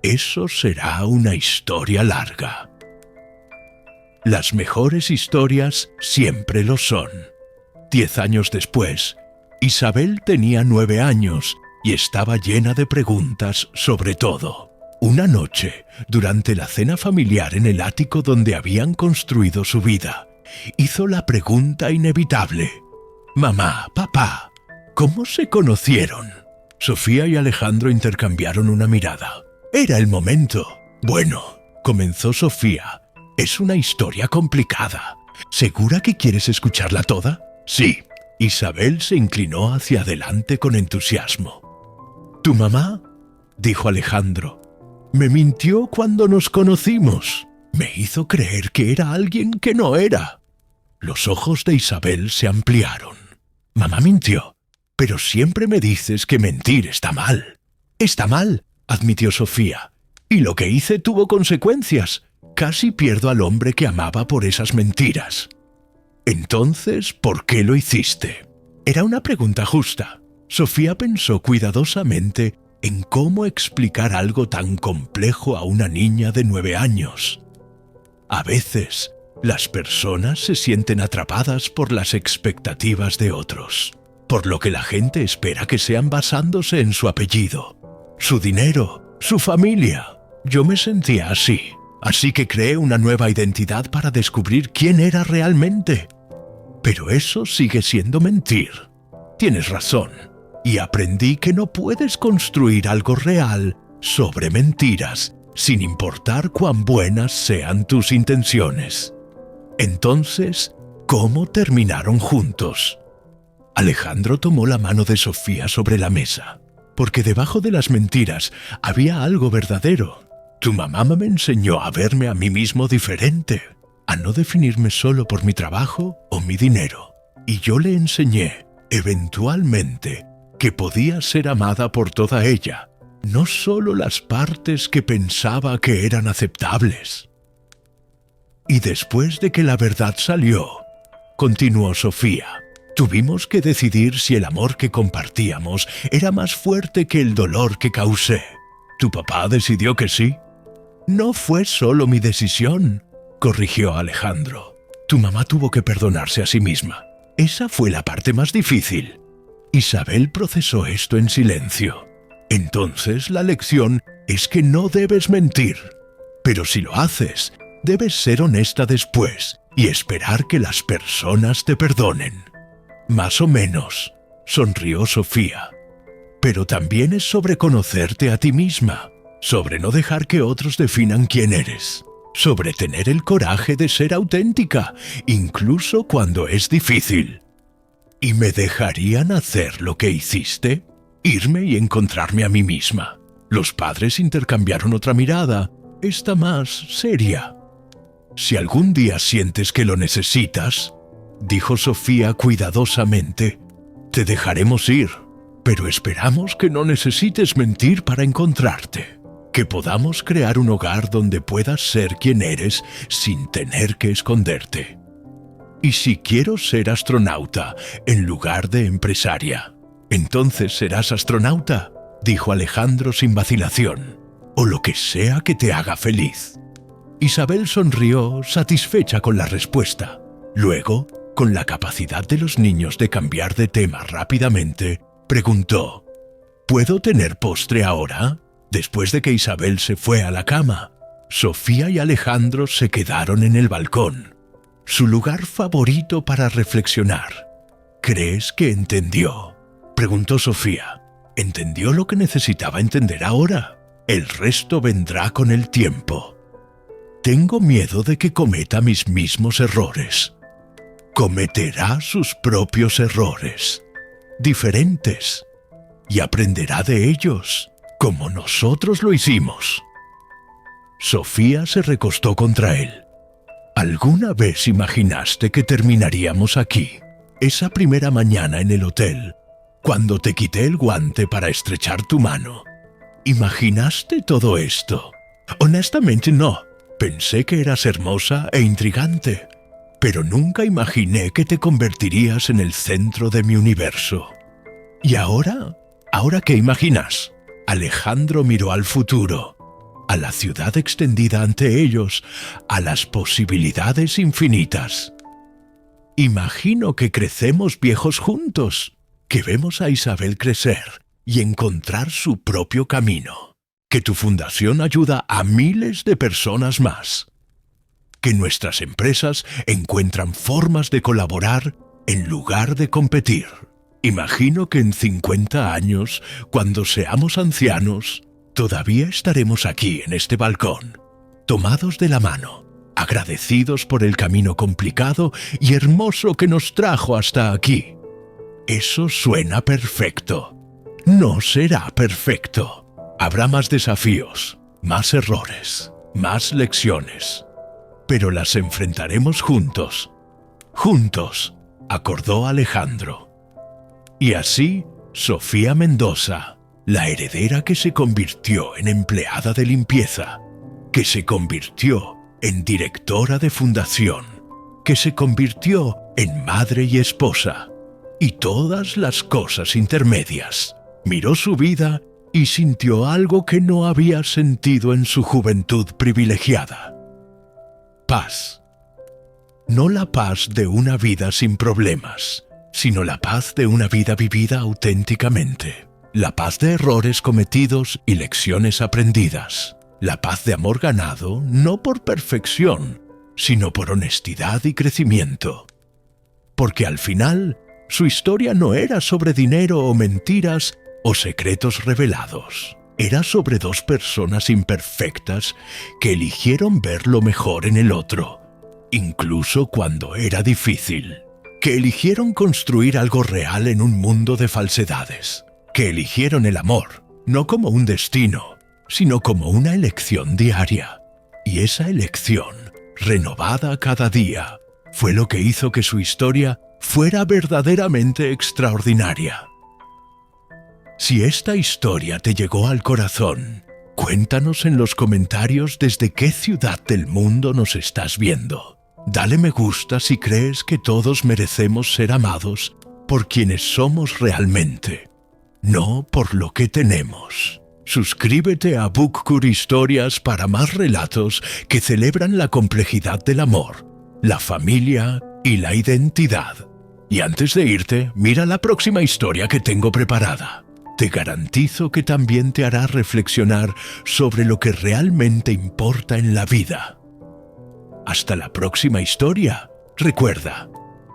Eso será una historia larga». Las mejores historias siempre lo son. 10 años después, Isabel tenía 9 años y estaba llena de preguntas sobre todo. Una noche, durante la cena familiar en el ático donde habían construido su vida, hizo la pregunta inevitable. «Mamá, papá, ¿cómo se conocieron?». Sofía y Alejandro intercambiaron una mirada. Era el momento. «Bueno», comenzó Sofía, «es una historia complicada. ¿Segura que quieres escucharla toda?». «Sí». Isabel se inclinó hacia adelante con entusiasmo. «¿Tu mamá?», dijo Alejandro. «Me mintió cuando nos conocimos. Me hizo creer que era alguien que no era». Los ojos de Isabel se ampliaron. «Mamá mintió, pero siempre me dices que mentir está mal». «Está mal», admitió Sofía. «Y lo que hice tuvo consecuencias. Casi pierdo al hombre que amaba por esas mentiras». «Entonces, ¿por qué lo hiciste?». Era una pregunta justa. Sofía pensó cuidadosamente en cómo explicar algo tan complejo a una niña de 9 años. A veces, las personas se sienten atrapadas por las expectativas de otros, por lo que la gente espera que sean basándose en su apellido, su dinero, su familia. Yo me sentía así. Así que creé una nueva identidad para descubrir quién era realmente. Pero eso sigue siendo mentir. Tienes razón. Y aprendí que no puedes construir algo real sobre mentiras, sin importar cuán buenas sean tus intenciones. Entonces, ¿cómo terminaron juntos? Alejandro tomó la mano de Sofía sobre la mesa, porque debajo de las mentiras había algo verdadero. Tu mamá me enseñó a verme a mí mismo diferente, a no definirme solo por mi trabajo o mi dinero. Y yo le enseñé, eventualmente, que podía ser amada por toda ella, no solo las partes que pensaba que eran aceptables. Y después de que la verdad salió, continuó Sofía, tuvimos que decidir si el amor que compartíamos era más fuerte que el dolor que causé. ¿Tu papá decidió que sí? No fue solo mi decisión, corrigió Alejandro. Tu mamá tuvo que perdonarse a sí misma. Esa fue la parte más difícil. Isabel procesó esto en silencio. Entonces la lección es que no debes mentir. Pero si lo haces, debes ser honesta después y esperar que las personas te perdonen. Más o menos, sonrió Sofía. Pero también es sobre conocerte a ti misma, sobre no dejar que otros definan quién eres, sobre tener el coraje de ser auténtica, incluso cuando es difícil. ¿Y me dejarían hacer lo que hiciste? Irme y encontrarme a mí misma. Los padres intercambiaron otra mirada, esta más seria. Si algún día sientes que lo necesitas, dijo Sofía cuidadosamente, te dejaremos ir, pero esperamos que no necesites mentir para encontrarte, que podamos crear un hogar donde puedas ser quien eres sin tener que esconderte. ¿Y si quiero ser astronauta en lugar de empresaria? Entonces serás astronauta, dijo Alejandro sin vacilación, o lo que sea que te haga feliz. Isabel sonrió, satisfecha con la respuesta. Luego, con la capacidad de los niños de cambiar de tema rápidamente, preguntó, ¿puedo tener postre ahora? Después de que Isabel se fue a la cama, Sofía y Alejandro se quedaron en el balcón, su lugar favorito para reflexionar. ¿Crees que entendió?, preguntó Sofía. ¿Entendió lo que necesitaba entender ahora? El resto vendrá con el tiempo. Tengo miedo de que cometa mis mismos errores. Cometerá sus propios errores, diferentes, y aprenderá de ellos, como nosotros lo hicimos. Sofía se recostó contra él. ¿Alguna vez imaginaste que terminaríamos aquí, esa primera mañana en el hotel, cuando te quité el guante para estrechar tu mano? ¿Imaginaste todo esto? Honestamente no. Pensé que eras hermosa e intrigante, pero nunca imaginé que te convertirías en el centro de mi universo. ¿Y ahora? ¿Ahora qué imaginas? Alejandro miró al futuro, a la ciudad extendida ante ellos, a las posibilidades infinitas. Imagino que crecemos viejos juntos, que vemos a Isabel crecer y encontrar su propio camino, que tu fundación ayuda a miles de personas más, que nuestras empresas encuentran formas de colaborar en lugar de competir. Imagino que en 50 años, cuando seamos ancianos, todavía estaremos aquí en este balcón, tomados de la mano, agradecidos por el camino complicado y hermoso que nos trajo hasta aquí. Eso suena perfecto. No será perfecto. Habrá más desafíos, más errores, más lecciones. Pero las enfrentaremos juntos. Juntos, acordó Alejandro. Y así, Sofía Mendoza, la heredera que se convirtió en empleada de limpieza, que se convirtió en directora de fundación, que se convirtió en madre y esposa, y todas las cosas intermedias, miró su vida y sintió algo que no había sentido en su juventud privilegiada. Paz. No la paz de una vida sin problemas, sino la paz de una vida vivida auténticamente. La paz de errores cometidos y lecciones aprendidas. La paz de amor ganado no por perfección, sino por honestidad y crecimiento. Porque al final, su historia no era sobre dinero o mentiras o secretos revelados. Era sobre dos personas imperfectas que eligieron ver lo mejor en el otro, incluso cuando era difícil. Que eligieron construir algo real en un mundo de falsedades. Que eligieron el amor, no como un destino, sino como una elección diaria. Y esa elección, renovada cada día, fue lo que hizo que su historia fuera verdaderamente extraordinaria. Si esta historia te llegó al corazón, cuéntanos en los comentarios desde qué ciudad del mundo nos estás viendo. Dale me gusta si crees que todos merecemos ser amados por quienes somos realmente, no por lo que tenemos. Suscríbete a Bookcur Historias para más relatos que celebran la complejidad del amor, la familia y la identidad. Y antes de irte, mira la próxima historia que tengo preparada. Te garantizo que también te hará reflexionar sobre lo que realmente importa en la vida. Hasta la próxima historia. Recuerda,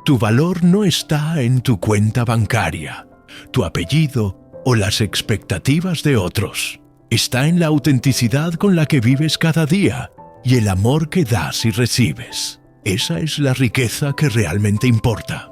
tu valor no está en tu cuenta bancaria, tu apellido o las expectativas de otros. Está en la autenticidad con la que vives cada día y el amor que das y recibes. Esa es la riqueza que realmente importa.